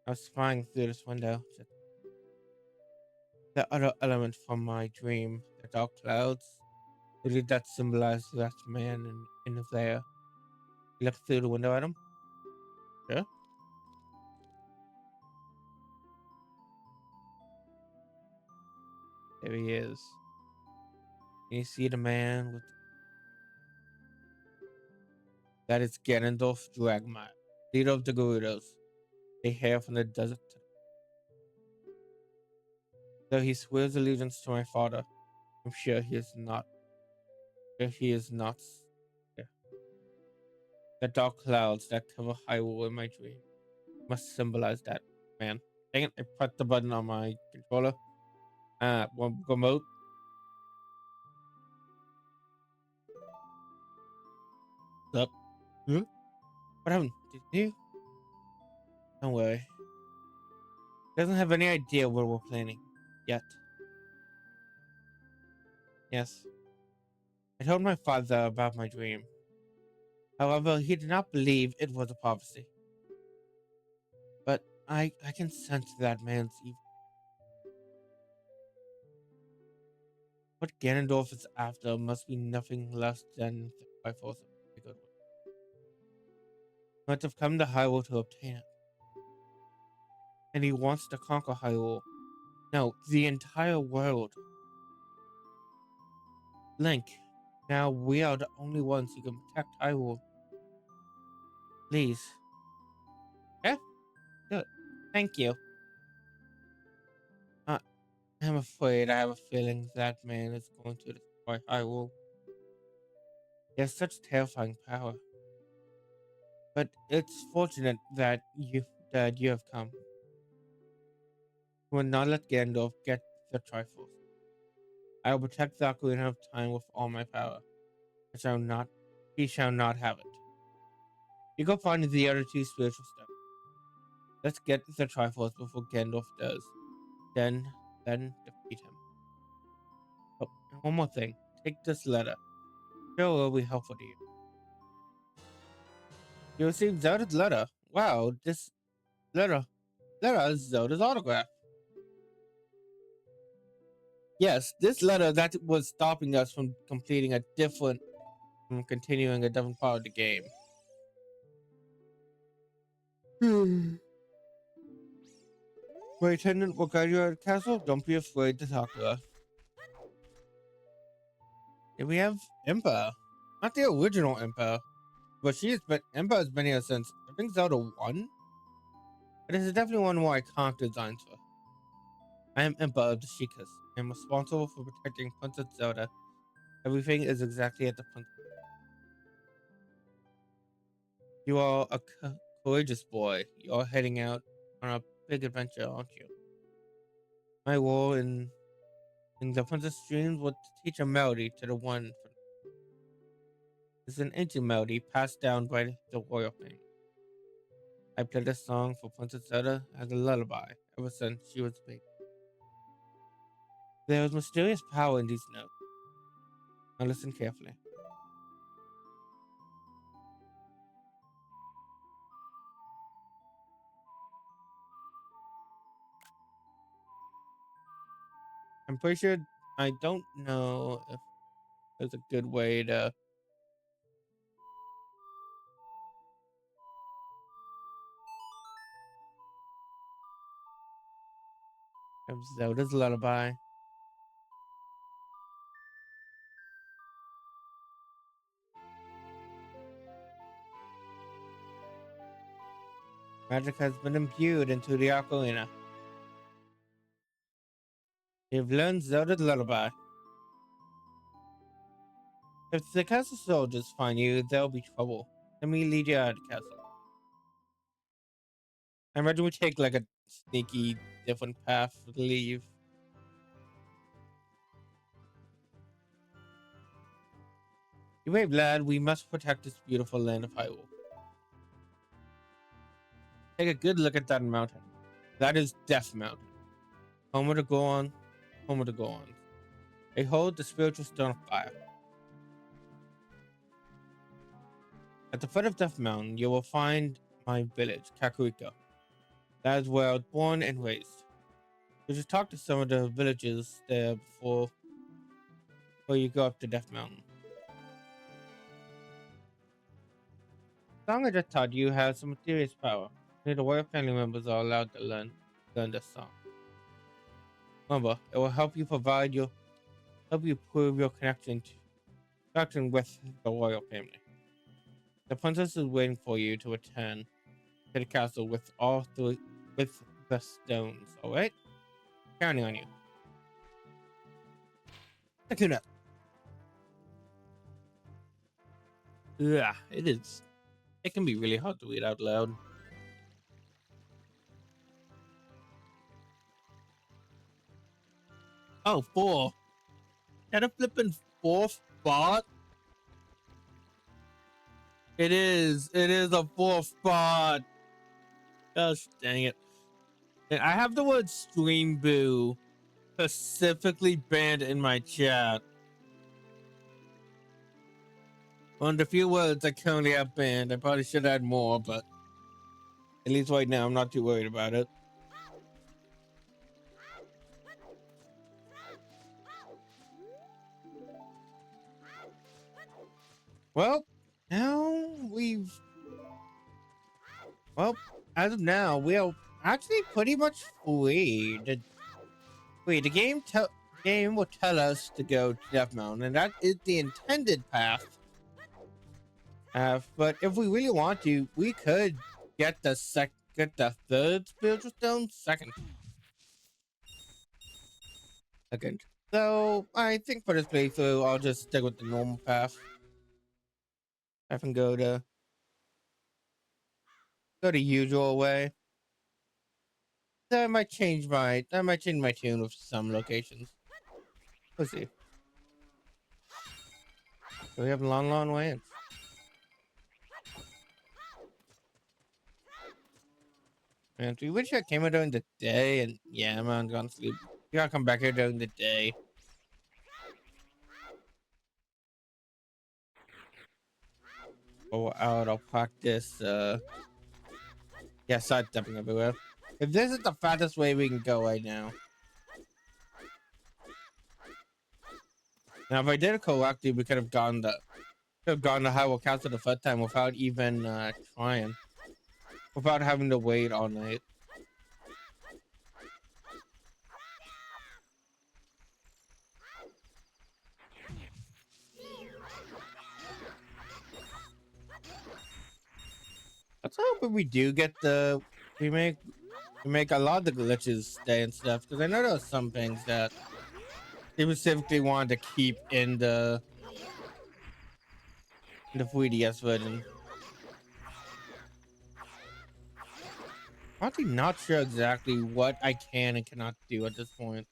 I was spying through this window. The other element from my dream, the dark clouds, really that symbolize that man in there. You look through the window at him? Sure. There he is. Can you see the man with that is Ganondorf Dragma, leader of the Gerudos. They hail from the desert. Though he swears allegiance to my father, I'm sure he is not. Sure he is not. Yeah. The dark clouds that cover Hyrule in my dream must symbolize that man. Dang it! I pressed the button on my controller. One remote. Up. Huh? What happened? Did you? Don't worry. He doesn't have any idea what we're planning yet. Yes. I told my father about my dream. However, he did not believe it was a prophecy. But I can sense that man's evil. What Ganondorf is after must be nothing less than the Triforce of the good one. He must have come to Hyrule to obtain it. And he wants to conquer Hyrule. No, the entire world. Link, now we are the only ones who can protect Hyrule. Please. Yeah? Good. Thank you. Uh, I'm afraid I have a feeling that man is going to destroy Hyrule. He has such terrifying power. But it's fortunate that you have come. Will not let Gandalf get the Triforce. I will protect the Ocarina of Time with all my power. I shall not. He shall not have it. You go find the other two spiritual stones. Let's get the Triforce before Gandalf does. Then defeat him. Oh, and one more thing. Take this letter. Sure will be helpful to you. You received Zelda's letter. Wow, this letter is Zelda's autograph. Yes, this letter that was stopping us from continuing a different part of the game. My attendant will guide you out of the castle. Don't be afraid to talk to her. And we have Impa. Not the original Impa, but Impa has been here since, I think, Zelda 1. But it is definitely one more iconic design to her. I am Impa of the Sheikahs. I am responsible for protecting Princess Zelda. Everything is exactly at the princess. You are a courageous boy. You are heading out on a big adventure, aren't you? My role in the princess dreams was to teach a melody to the one. It's an ancient melody passed down by the royal family. I played this song for Princess Zelda as a lullaby ever since she was a baby. There is mysterious power in these notes. Now listen carefully. I'm pretty sure I don't know if there's a good way to have Zelda's lullaby. Magic has been imbued into the Ocarina. You've learned Zelda's lullaby. If the castle soldiers find you, there'll be trouble. Let me lead you out of the castle. I imagine we take like a sneaky different path to leave. You brave lad, we must protect this beautiful land of Hyrule. Take a good look at that mountain. That is Death Mountain. Home of the Goron, home of the Gorons. They hold the spiritual stone of fire. At the foot of Death Mountain, you will find my village, Kakariko. That is where I was born and raised. You should talk to some of the villagers there before you go up to Death Mountain. The song I just taught you has some mysterious power. Only the royal family members are allowed to learn this song. Remember, it will help you prove your connection with the royal family. The princess is waiting for you to return to the castle with with the stones. All right, counting on you. Takuna. Yeah, it is. It can be really hard to read out loud. Oh, four. Got a flipping fourth spot. It is. It is a fourth spot. Gosh dang it. And I have the word stream boo specifically banned in my chat. One of the few words I currently have banned. I probably should add more, but at least right now I'm not too worried about it. Well, now we've well, as of now, we are actually pretty much free. The game will tell us to go to Death Mountain, and that is the intended path. But if we really want to, we could get the third spiritual stone second. So I think for this playthrough, I'll just stick with the normal path. I can go the usual way. I might change my tune with some locations. Let's see. So we have long way. And we wish I came out during the day, and yeah, man, gone sleep. You gotta come back here during the day. Go out, I'll practice. Yeah, sidestepping everywhere. If this is the fastest way we can go right now. Now, if I did it correctly, we could have gone to Hyrule Castle the first time without even trying, without having to wait all night. Let's hope if we do get we make a lot of the glitches stay and stuff, because I know there are some things that they specifically wanted to keep in the 3DS version. I'm actually not sure exactly what I can and cannot do at this point.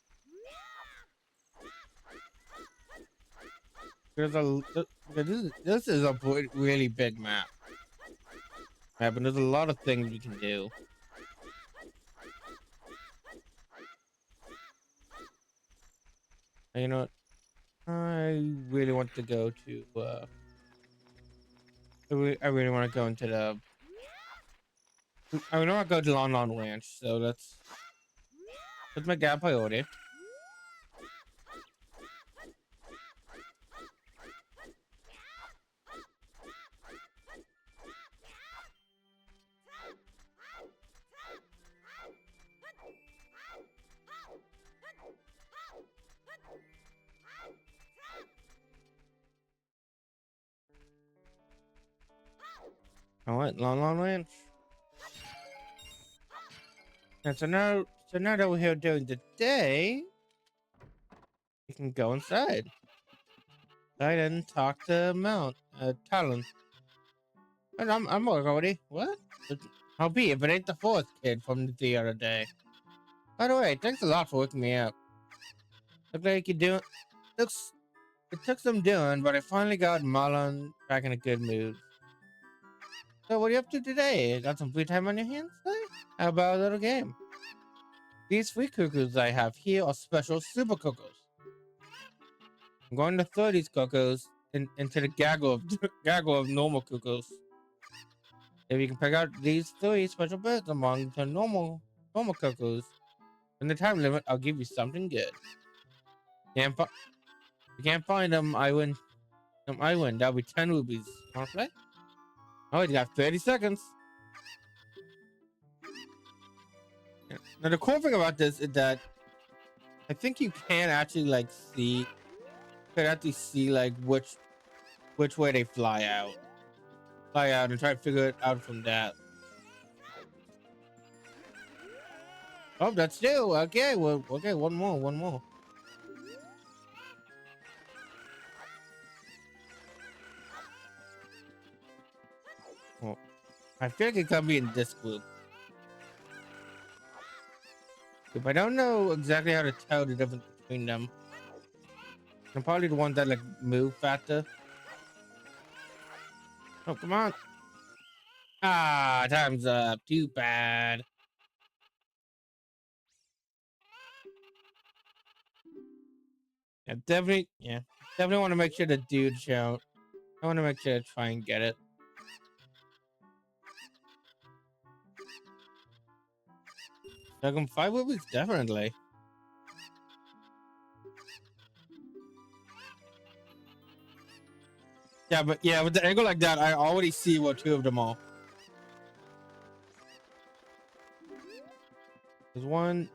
There's a this is a really big map, and there's a lot of things we can do. And you know what? I really want to go to. I really want to go into the. I really want to go to Lon Lon Ranch. So let's make that a priority. All right, Lon Lon Ranch. And so now that we're here during the day, we can go inside. I didn't talk to Talon. And I'm already what? I'll be if it ain't the fourth kid from the other day. By the way, thanks a lot for waking me up. Looks like you doing. Looks it took some doing, but I finally got Marlon back in a good mood. So what are you up to today? Got some free time on your hands today? How about a little game? These free cuckoos I have here are special super cuckoos. I'm going to throw these cuckoos into the gaggle of gaggle of normal cuckoos. If you can pick out these three special birds among the normal cuckoos, in the time limit, I'll give you something good. Can't fi- if you can't find them, I win. I win. That'll be 10 rupees. Wanna play? Oh, you got 30 seconds. Yeah. Now the cool thing about this is that I think you can actually like see, could actually see like which way they fly out, and try to figure it out from that. Oh, that's two. Okay, well, okay, one more. Well, I feel like it could be in this group. If I don't know exactly how to tell the difference between them, I'm probably the ones that like move faster. Oh, come on. Ah, time's up. Too bad. Yeah, definitely want to make sure the dude shout. I want to make sure to try and get it. Dragon 5 movies, definitely. Yeah, with the angle like that, I already see what two of them are. There's one.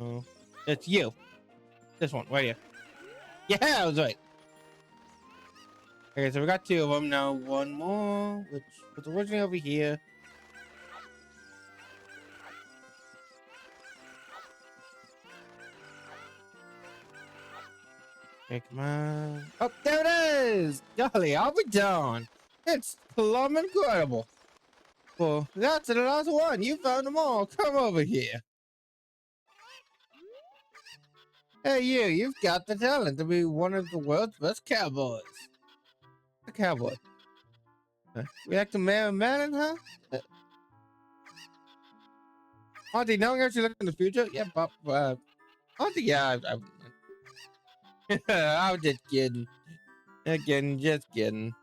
Oh, it's you. This one, right here. Yeah, I was right. Okay, so we got two of them now. One more, which was originally over here. Okay, come on. Oh, there it is! Golly, I'll be darned. It's plumb incredible. Well, that's the last one. You found them all. Come over here. Hey, you've got the talent to be one of the world's best cowboys. A cowboy. We like to man, huh? Auntie, knowing how she looks in the future? Yeah, but, Auntie, yeah, I'm just kidding. Again, just kidding.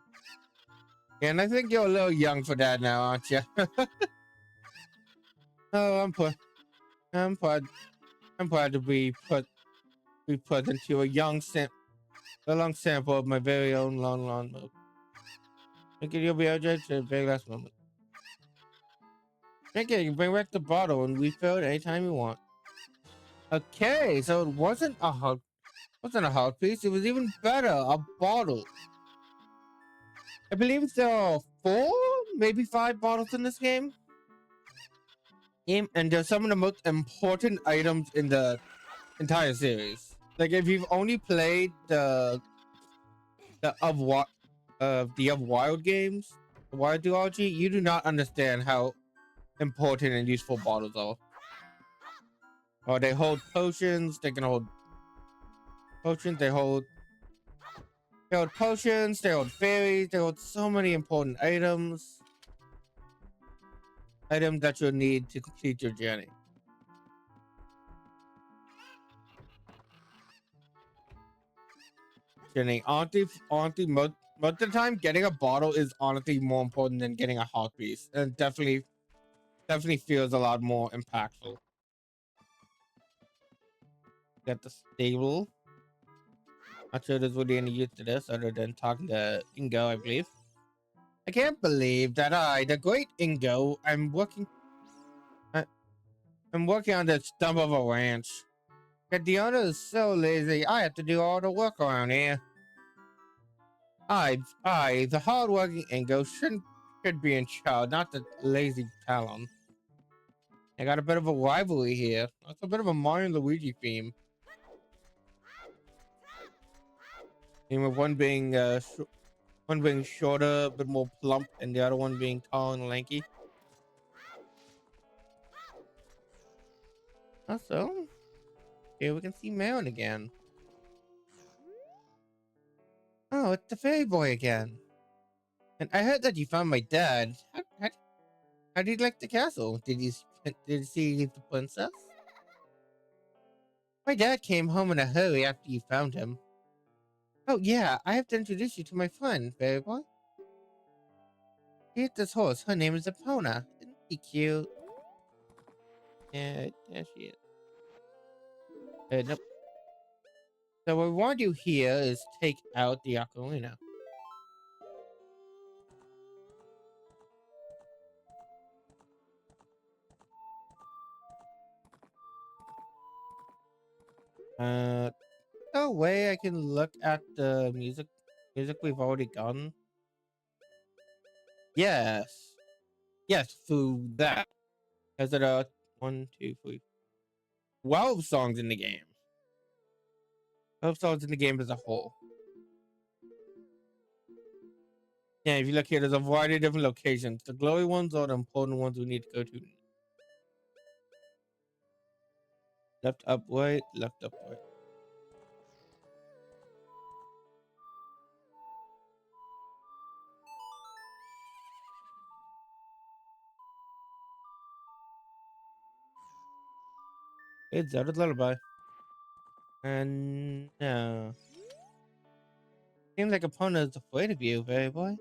And I think you're a little young for that now, aren't you? Oh, I'm proud. I'm proud to be put into a long sample of my very own long milk. Think you'll be able to the very last moment. Thank you. You can bring back the bottle and refill it anytime you want. Okay, so it wasn't a hot piece. It was even better, a bottle. I believe there are 4, maybe 5 bottles in this game. And they're some of the most important items in the entire series. Like if you've only played the of what the of Wild games, the Wild duology, you do not understand how important and useful bottles are. Or they hold potions. They can hold potions. They hold They hold potions, they hold fairies, they hold so many important items. Items that you'll need to complete your journey. Honestly, most of the time, getting a bottle is honestly more important than getting a heart piece, and definitely feels a lot more impactful. Get the stable. Not sure there's really any use to this other than talking to Ingo, I believe. I can't believe that the great Ingo, I'm working on the stump of a ranch. But the owner is so lazy, I have to do all the work around here. The hardworking Ingo should be in charge, not the lazy Talon. I got a bit of a rivalry here. That's a bit of a Mario and Luigi theme. With one being shorter, a bit more plump, and the other one being tall and lanky. Also, here we can see Marin again. Oh, it's the fairy boy again. And I heard that you found my dad. How did you like the castle? Did you see the princess? My dad came home in a hurry after you found him. Oh yeah, I have to introduce you to my friend, fairy boy. Here's this horse. Her name is Epona. Isn't she cute? Yeah, there she is. Nope. So what we want to do here is take out the Ocarina. No way I can look at the music we've already gotten. Yes. Yes, through that. Because there are 1, 2, 3, 12 songs in the game. 12 songs in the game as a whole. Yeah, if you look here, there's a variety of different locations. The glowy ones are the important ones we need to go to. Left, up, right, left, up, right. It's Zelda's Lullaby. And no. Seems like Epona is afraid of you, baby boy.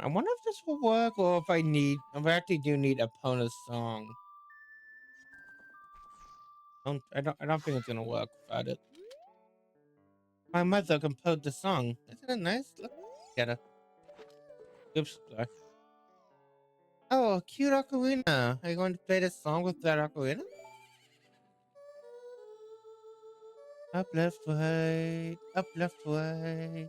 I wonder if this will work or if I actually do need Epona's song. I don't think it's gonna work without it. My mother composed the song. Isn't it nice? Look at it. Oops, sorry. Oh, cute ocarina. Are you going to play this song with that ocarina? Up, left, right. Up, left, right.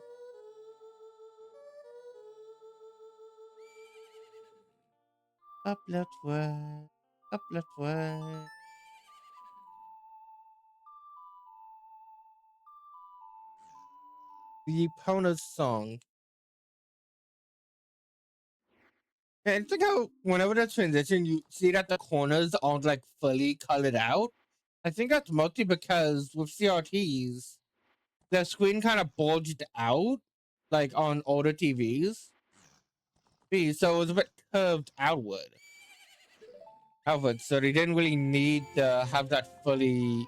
Up, left, right. Up, left, right. The Epona's song. And it's like how whenever the transition, you see that the corners aren't like fully colored out. I think that's mostly because with CRTs, the screen kind of bulged out, like on older TVs. So it was a bit curved outward. So they didn't really need to have that fully,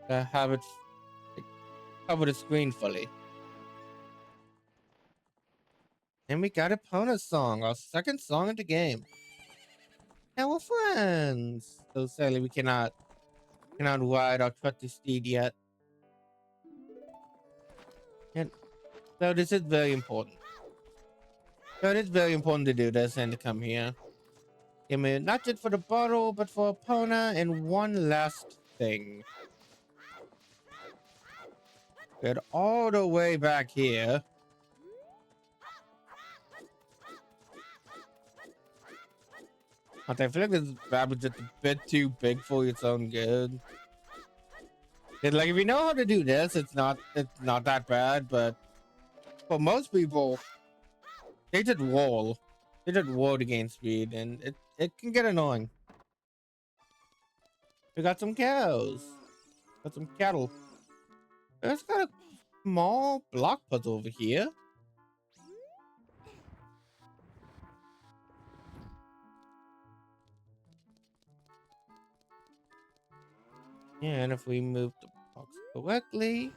have it like, cover the screen fully. And we got Epona's song, our second song in the game. And we're friends. So sadly, we cannot ride our trusty steed yet. And so this is very important. So it is very important to do this and to come here. I mean, not just for the bottle, but for Epona and one last thing. Get all the way back here. I feel like this map is just a bit too big for its own good. It's like if you know how to do this, it's not that bad. But for most people, they just wall. They just wall to gain speed, and it can get annoying. We got some cows. Got some cattle. There's got a small block puzzle over here. Yeah, and if we move the box correctly,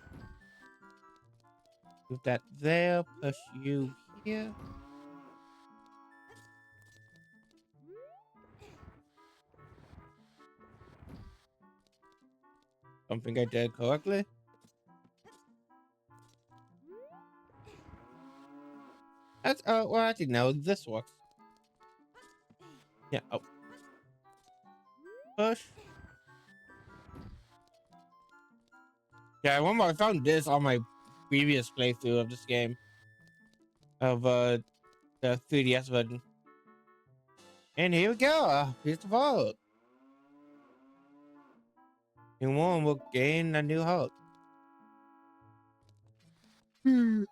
move that there, push you here. Don't think I did correctly. That's well, actually no, this works. Yeah. Oh, push. Yeah, I remember I found this on my previous playthrough of this game of the 3DS version. And here we go. Here's the vault. And one will gain a new heart. Hmm.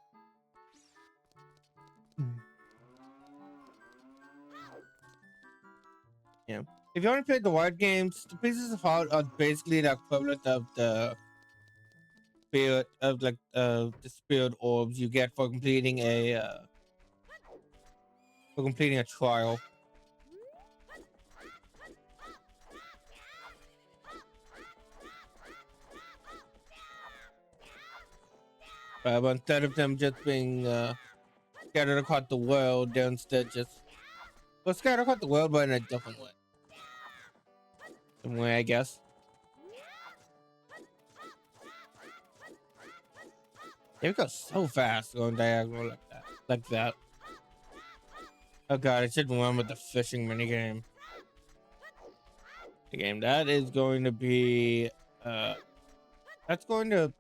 Yeah. If you want to play the wide games, the pieces of heart are basically the equivalent of the spirit of like the spirit orbs you get for completing a trial. But instead of them just being scattered across the world, they're instead just scattered across the world, but in a different way. Some way, I guess. It goes so fast going diagonal like that. Like that. Oh god, I should remember the fishing minigame. The game that is going to be uh that's going to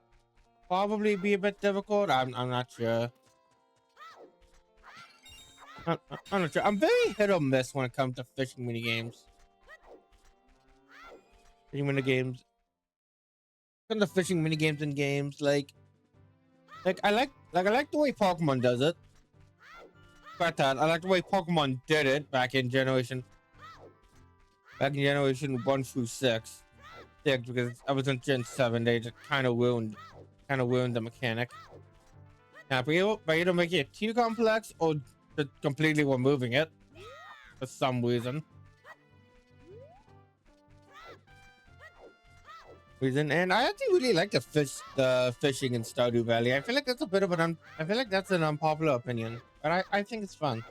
probably be a bit difficult. I'm not sure. I'm not sure. I'm very hit or miss when it comes to fishing minigames. Fishing minigames. When the fishing minigames in games, like I like the way Pokemon does it. But that I like the way Pokemon did it back in generation 1 through 6. Because I was in Gen 7, they just kind of ruined the mechanic. Now, by either making it too complex or just completely removing it for some reason. And I actually really like the fishing in Stardew Valley. I feel like that's a bit of I feel like that's an unpopular opinion, but I think it's fun.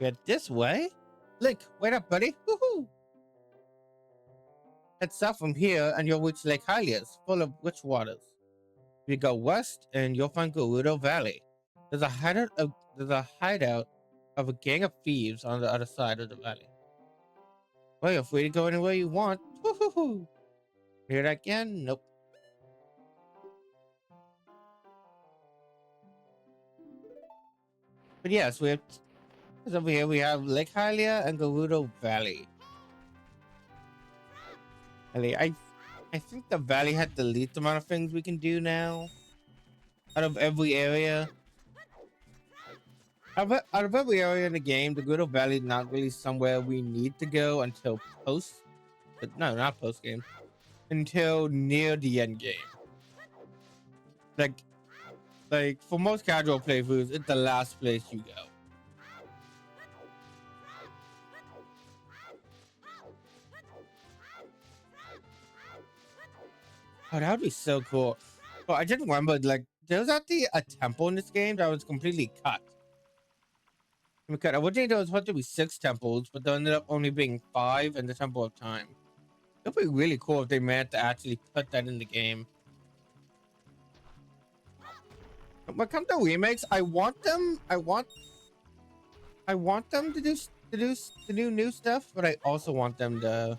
Get this way, Link. Wait up, buddy. Woohoo! Head south from here, and you'll reach Lake Hylia's, full of rich waters. You go west, and you'll find Gerudo Valley. There's a hideout of a gang of thieves on the other side of the valley. Well, you're free to go anywhere you want. Woohoo! Hear that again? Nope. But yes, over here we have Lake Hylia and Gerudo Valley. I think the valley had the least amount of things we can do now. Out of every area. Out of every area in the game, the Gerudo Valley is not really somewhere we need to go until no, not post game. Until near the end game. Like for most casual playthroughs, it's the last place you go. Oh, that would be so cool. Well, I just remembered, like, there was actually a temple in this game that was completely cut. Because originally there was supposed to be 6 temples, but there ended up only being 5 in the Temple of Time. It would be really cool if they managed to actually put that in the game. When it comes to remakes, I want them to do new stuff, but I also want them to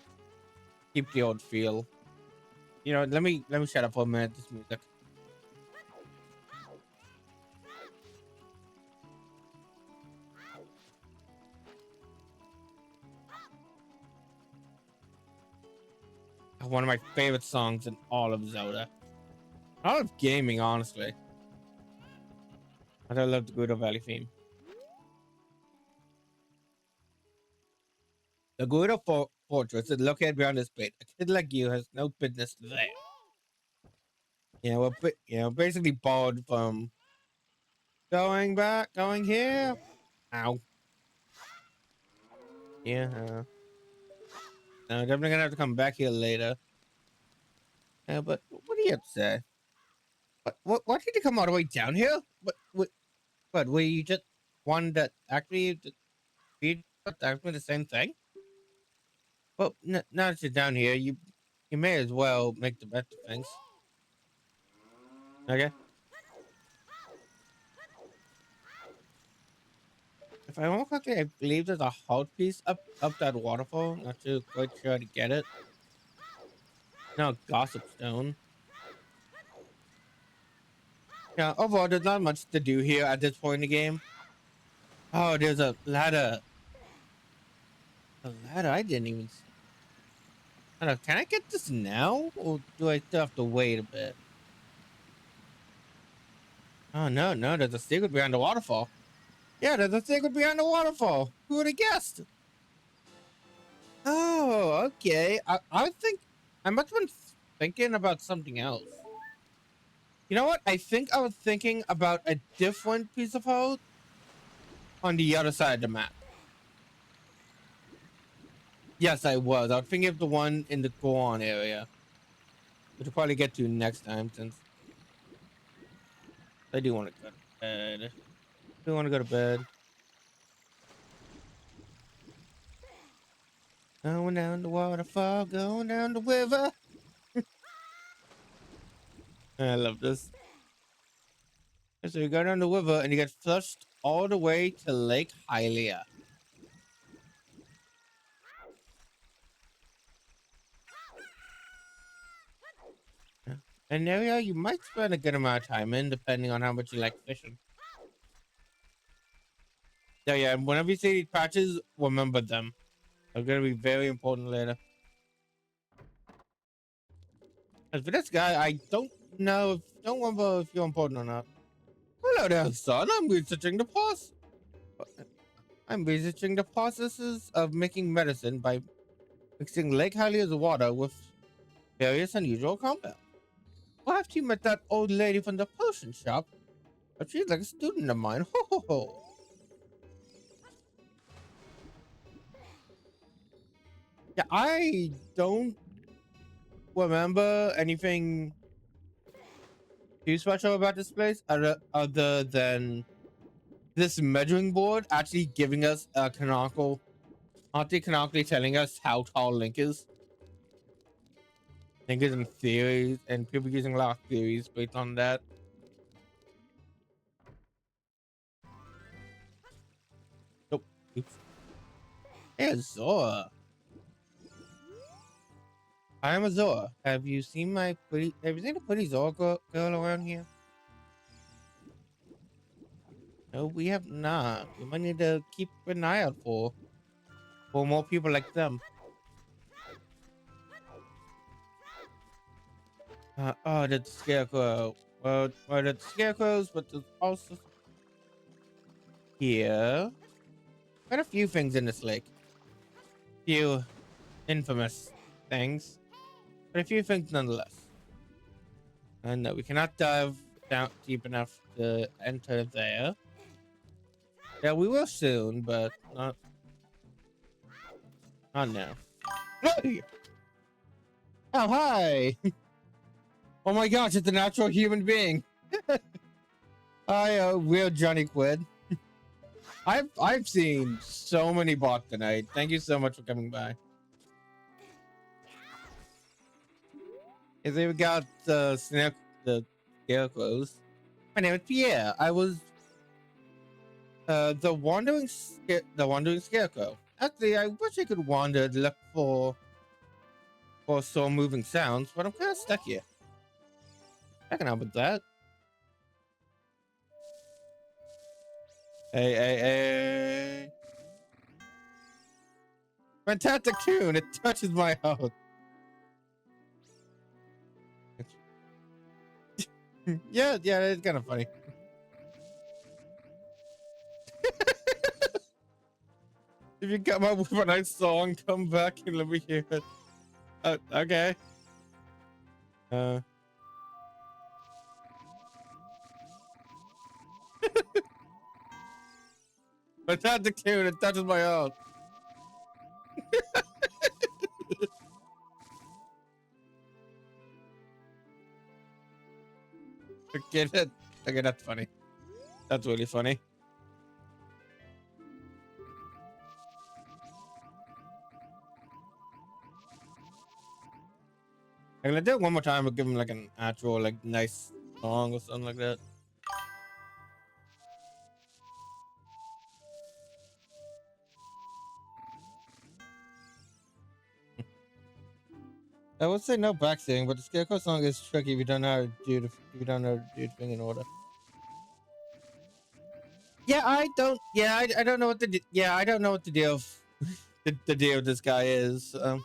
keep the old feel. You know, let me shut up for a minute. This music. one of my favorite songs in all of Zelda. All of gaming, honestly. But I love the Gerudo Valley theme. The Gerudo Fortress is located beyond this plate. A kid like you has no business there. Basically borrowed from going here. Ow. Yeah. No, definitely gonna have to come back here later. But what do you have to say? What did you come all the way down here? What were you just one that actually beat actually the same thing? Well, now that you're down here, you may as well make the best of things. Okay. If I remember correctly, I believe there's a heart piece up that waterfall. Not too quite sure how to get it. No, gossip stone. Yeah, overall, there's not much to do here at this point in the game. Oh, there's a ladder. A ladder I didn't even see. I don't know, can I get this now? Or do I still have to wait a bit? Oh, no, there's a secret behind the waterfall. Yeah, there's a secret behind the waterfall. Who would have guessed? Oh, okay. I think I must have been thinking about something else. You know what? I think I was thinking about a different piece of code on the other side of the map. Yes, I was. I was thinking of the one in the Goron area, which we'll probably get to next time since I do want to go to bed. I do want to go to bed. Going down the waterfall, going down the river. I love this. And so you go down the river and you get flushed all the way to Lake Hylia. Yeah. An area you might spend a good amount of time in, depending on how much you like fishing. Yeah, and whenever you see these patches, remember them. They're gonna be very important later. As for this guy, I don't don't remember if you're important or not. Hello there, son. I'm researching the processes of making medicine by mixing Lake Hylia's water with various unusual compounds. Perhaps you met that old lady from the potion shop. But she's like a student of mine. Ho ho ho. Yeah, I don't remember anything too special about this place other than this measuring board actually giving us a canonically telling us how tall Link is. Link is in theories, and people using a lot of theories based on that. Nope. Oops. Hey, Zora. I am a Zora. Have you seen a pretty Zora girl around here? No, we have not. We might need to keep an eye out for more people like them. Oh, that's scarecrow. Well, that's scarecrows, but there's also here. Quite a few things in this lake. Few infamous things, but a few things nonetheless. And no, we cannot dive down deep enough to enter there. Yeah, we will soon, but not now. Hey! Oh, hi! Oh my gosh, it's a natural human being. Hi, real Johnny Quid. I've seen so many bots tonight. Thank you so much for coming by. Is we got the scarecrows. My name is Pierre. I was the wandering scarecrow. Actually, I wish I could wander to look for some moving sounds, but I'm kind of stuck here. I can help with that. Hey. Fantastic tune. It touches my heart. Yeah, yeah, it's kind of funny. If you come up with a nice song, come back and let me hear it. Okay. Uh, but not the tune. It touches my heart. Get it? Okay, that's funny. That's really funny. I'm gonna do it one more time. I'll give him like an actual, like, nice song or something like that. I would say no backseating, but the Scarecrow song is tricky if you don't know how to do the thing in order. Yeah, I don't. Yeah, I don't know what the. Yeah, I don't know what the deal of the deal of this guy is. I'm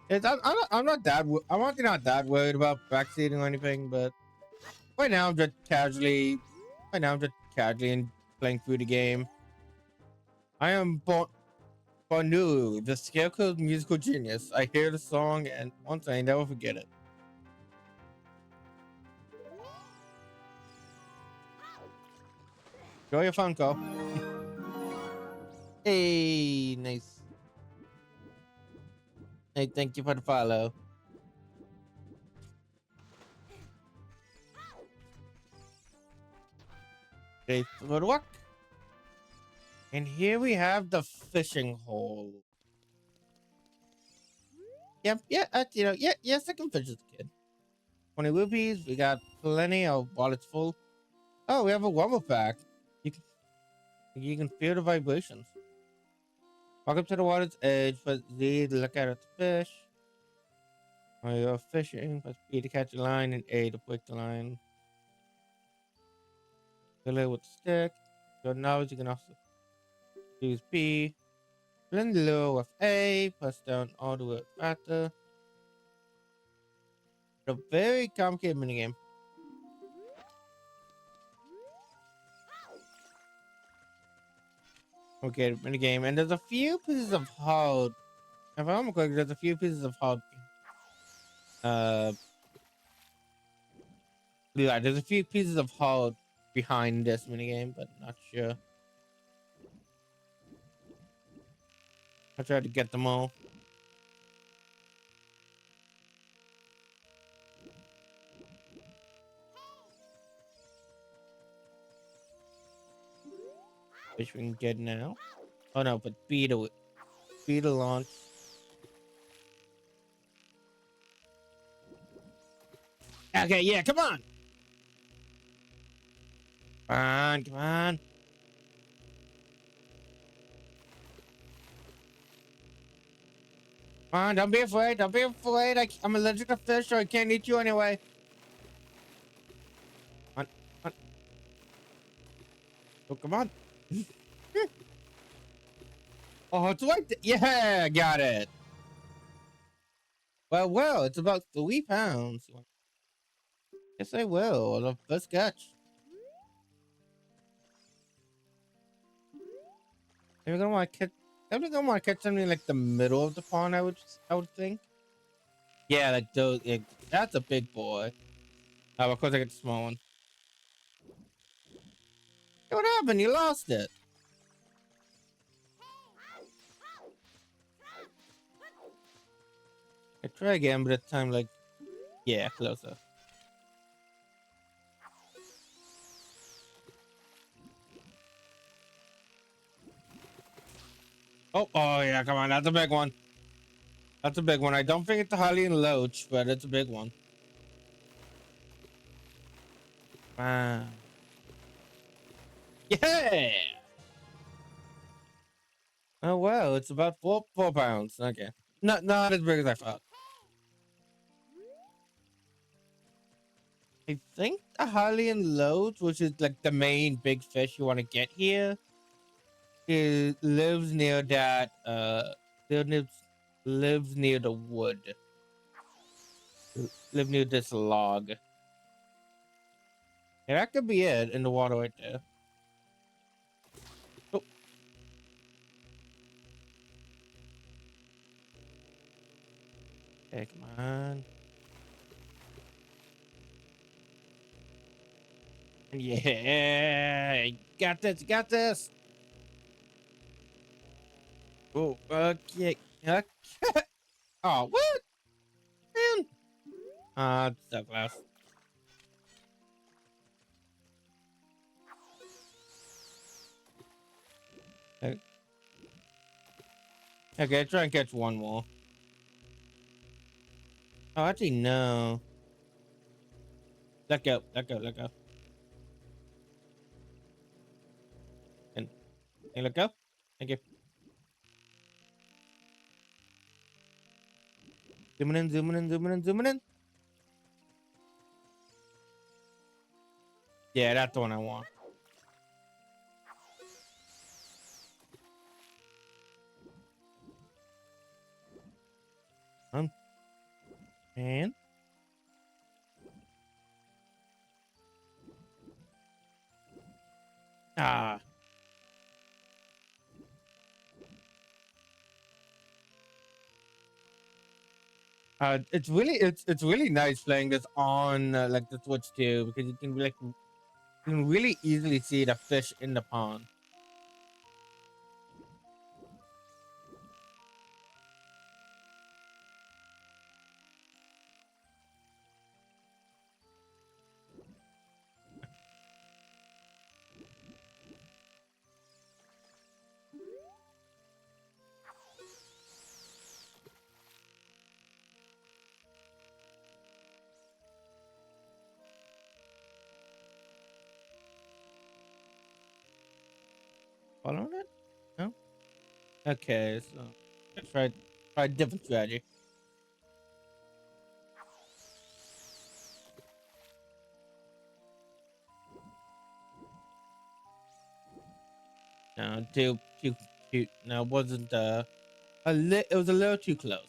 not that. I'm honestly not that worried about backseating or anything, but right now I'm just casually. Right now I'm just casually playing through the game. I am Bonu, the Scarecrow's musical genius. I hear the song, and once I never forget it. Enjoy your phone call. Hey, nice. Hey, thank you for the follow. Okay, good luck. And here we have the fishing hole. Yep, yeah, yeah, yes, I can fish as a kid. 20 rupees. We got plenty of wallets full. Oh, we have a wobble pack. You can you can feel the vibrations. Walk up to the water's edge, press Z to look at the fish. While you're fishing, press B to catch a line and A to break the line. Fill it with the stick. So now you can also use B. Blend the lure with A. Press down all the way faster. A very complicated minigame. Okay, minigame. And there's a few pieces of hard. If I'm correct, there's a few pieces of hard. Uh, yeah, there's a few pieces of hard behind this minigame, but not sure. I tried to get them all. Which we can get now. Oh no, but beetle launch. Okay, yeah, come on. Come on, come on. Come on, don't be afraid. Don't be afraid. I'm allergic to fish, so I can't eat you anyway. Come on, come on. Oh, come on. Oh, it's right there. Yeah, got it. Well, it's about 3 pounds. Yes, I will. The first catch. Maybe gonna want to catch. I'm gonna want to catch something like the middle of the pond. I would think. Yeah, like those. Yeah, that's a big boy. Oh, of course I get the small one. Hey, what happened? You lost it. I try again, but this time, like, yeah, closer. Oh yeah, come on, that's a big one. That's a big one. I don't think it's a Hylian Loach, but it's a big one. Wow. Yeah. Oh well, it's about 4 pounds. Okay, not as big as I thought. I think the Hylian Loach, which is like the main big fish you want to get here, lives near that lives lives near the wood. Live near this log. Yeah, that could be it in the water right there. Oh, okay, come on. Yeah, you got this, you got this. Oh, okay, okay. Oh, what? Man. Ah, it's so close. Okay, okay, try and catch one more. Oh, actually, no. Let go, let go, let go. And let go. Thank you. Zooming in, zooming in, zooming in, zooming in. Yeah, that's the one I want. And ah, it's really nice playing this on like the Switch too, because you can like you can really easily see the fish in the pond. Following it? No. Okay, so let's try a different strategy. No, too. No, it wasn't it was a little too close.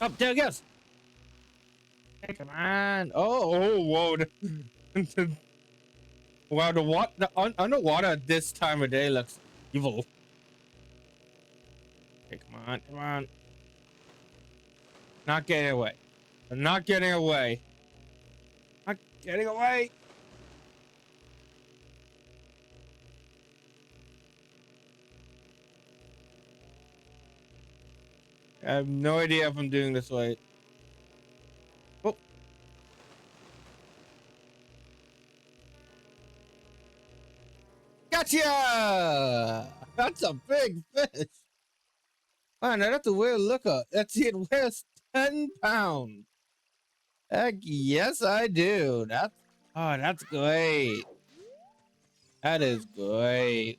Oh, there it goes. Hey, come on. Oh, whoa. Wow, the underwater at this time of day looks evil. Okay, come on, come on. Not getting away. I'm not getting away. Not getting away. I have no idea if I'm doing this right. Oh, gotcha! That's a big fish. Oh, now that's a weird looker. Let's see, it weighs 10 pounds. Heck yes, I do. That's great. That is great.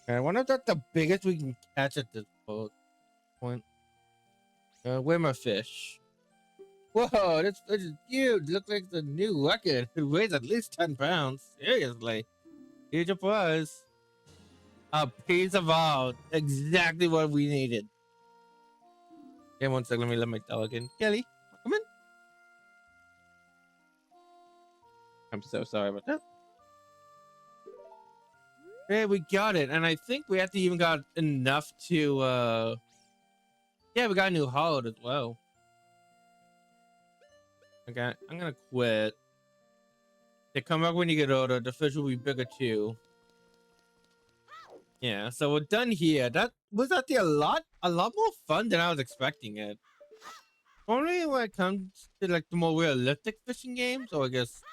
And I wonder if that's the biggest we can catch at this point. Where my fish? Whoa, this fish is huge. Looks like the new record. It weighs at least 10 pounds. Seriously. Huge prize. A piece of art. Exactly what we needed. Okay, one second. Let me tell again. Kelly, come in. I'm so sorry about that. Hey, we got it. And I think we actually even got enough to yeah, we got a new hold as well. Okay, I'm gonna quit. They come back when you get older. The fish will be bigger too. Yeah, so we're done here. That was actually a lot more fun than I was expecting it. Only when it comes to like the more realistic fishing games, or I guess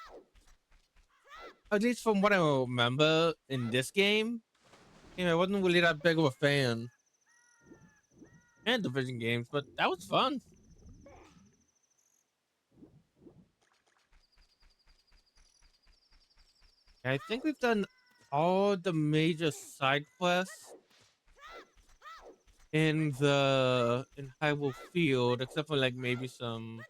at least from what I remember in this game, you know, I wasn't really that big of a fan and the fishing games, but that was fun. I think we've done all the major side quests in Hyrule Field, except for like maybe some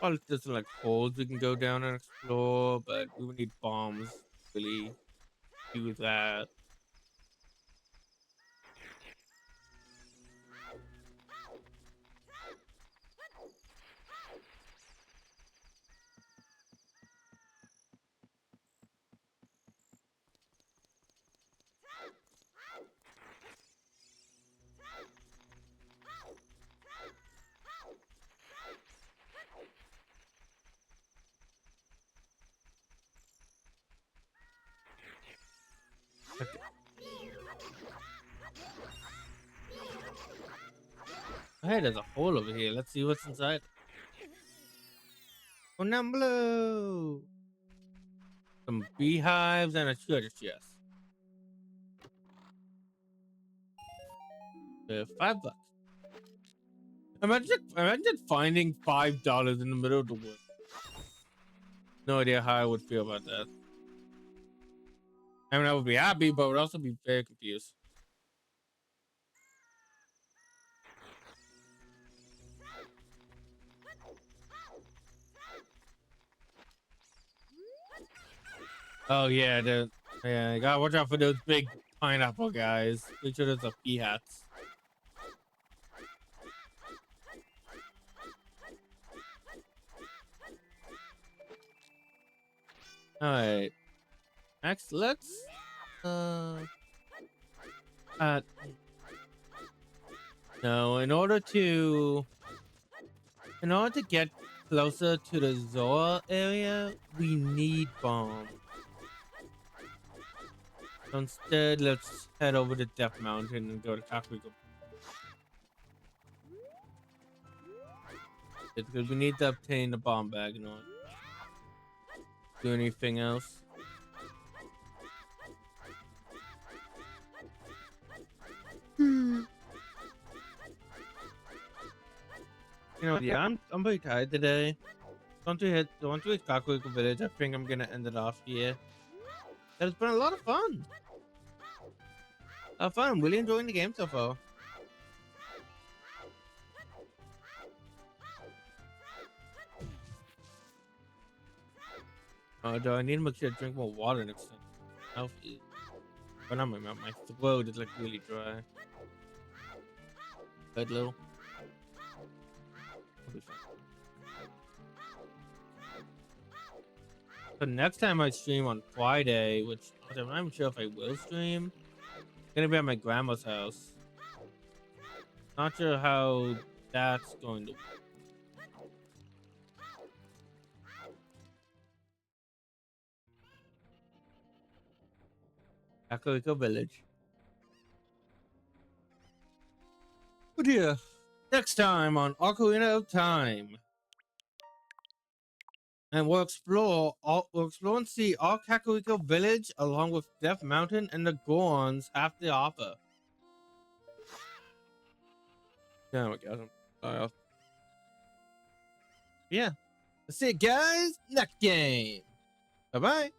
well, there's like holes we can go down and explore, but we would need bombs to really do that. Okay. Hey, there's a hole over here. Let's see what's inside. Oh, blue. Some beehives and a treasure chest. 5 bucks. Imagine finding $5 in the middle of the woods. No idea how I would feel about that. I mean, I would be happy, but would also be very confused. Oh yeah, yeah, you gotta watch out for those big pineapple guys. Make sure there's a pea hats. All right, next let's uh uh no, in order to get closer to the Zoa area, we need bombs. So instead, let's head over to Death Mountain and go to Kakariko. Because we need to obtain the bomb bag in order to do anything else. Hmm. You know, yeah, I'm very tired today. Once we hit Kakariko Village, I think I'm gonna end it off here. It's been a lot of fun. I'm really enjoying the game so far. Do I need to make sure I drink more water next time? Healthy. But not my mouth. My throat is like really dry. Good little. I'll be fine. So next time I stream on Friday, which I'm not even sure if I will stream, it's gonna be at my grandma's house. Not sure how that's going to work. Kakariko Village. Oh dear. Next time on Ocarina of Time. And we'll explore and see all Kakariko Village along with Death Mountain and the Gorons have to offer. Yeah, my God. Yeah. That's it, guys. Next game. Bye bye.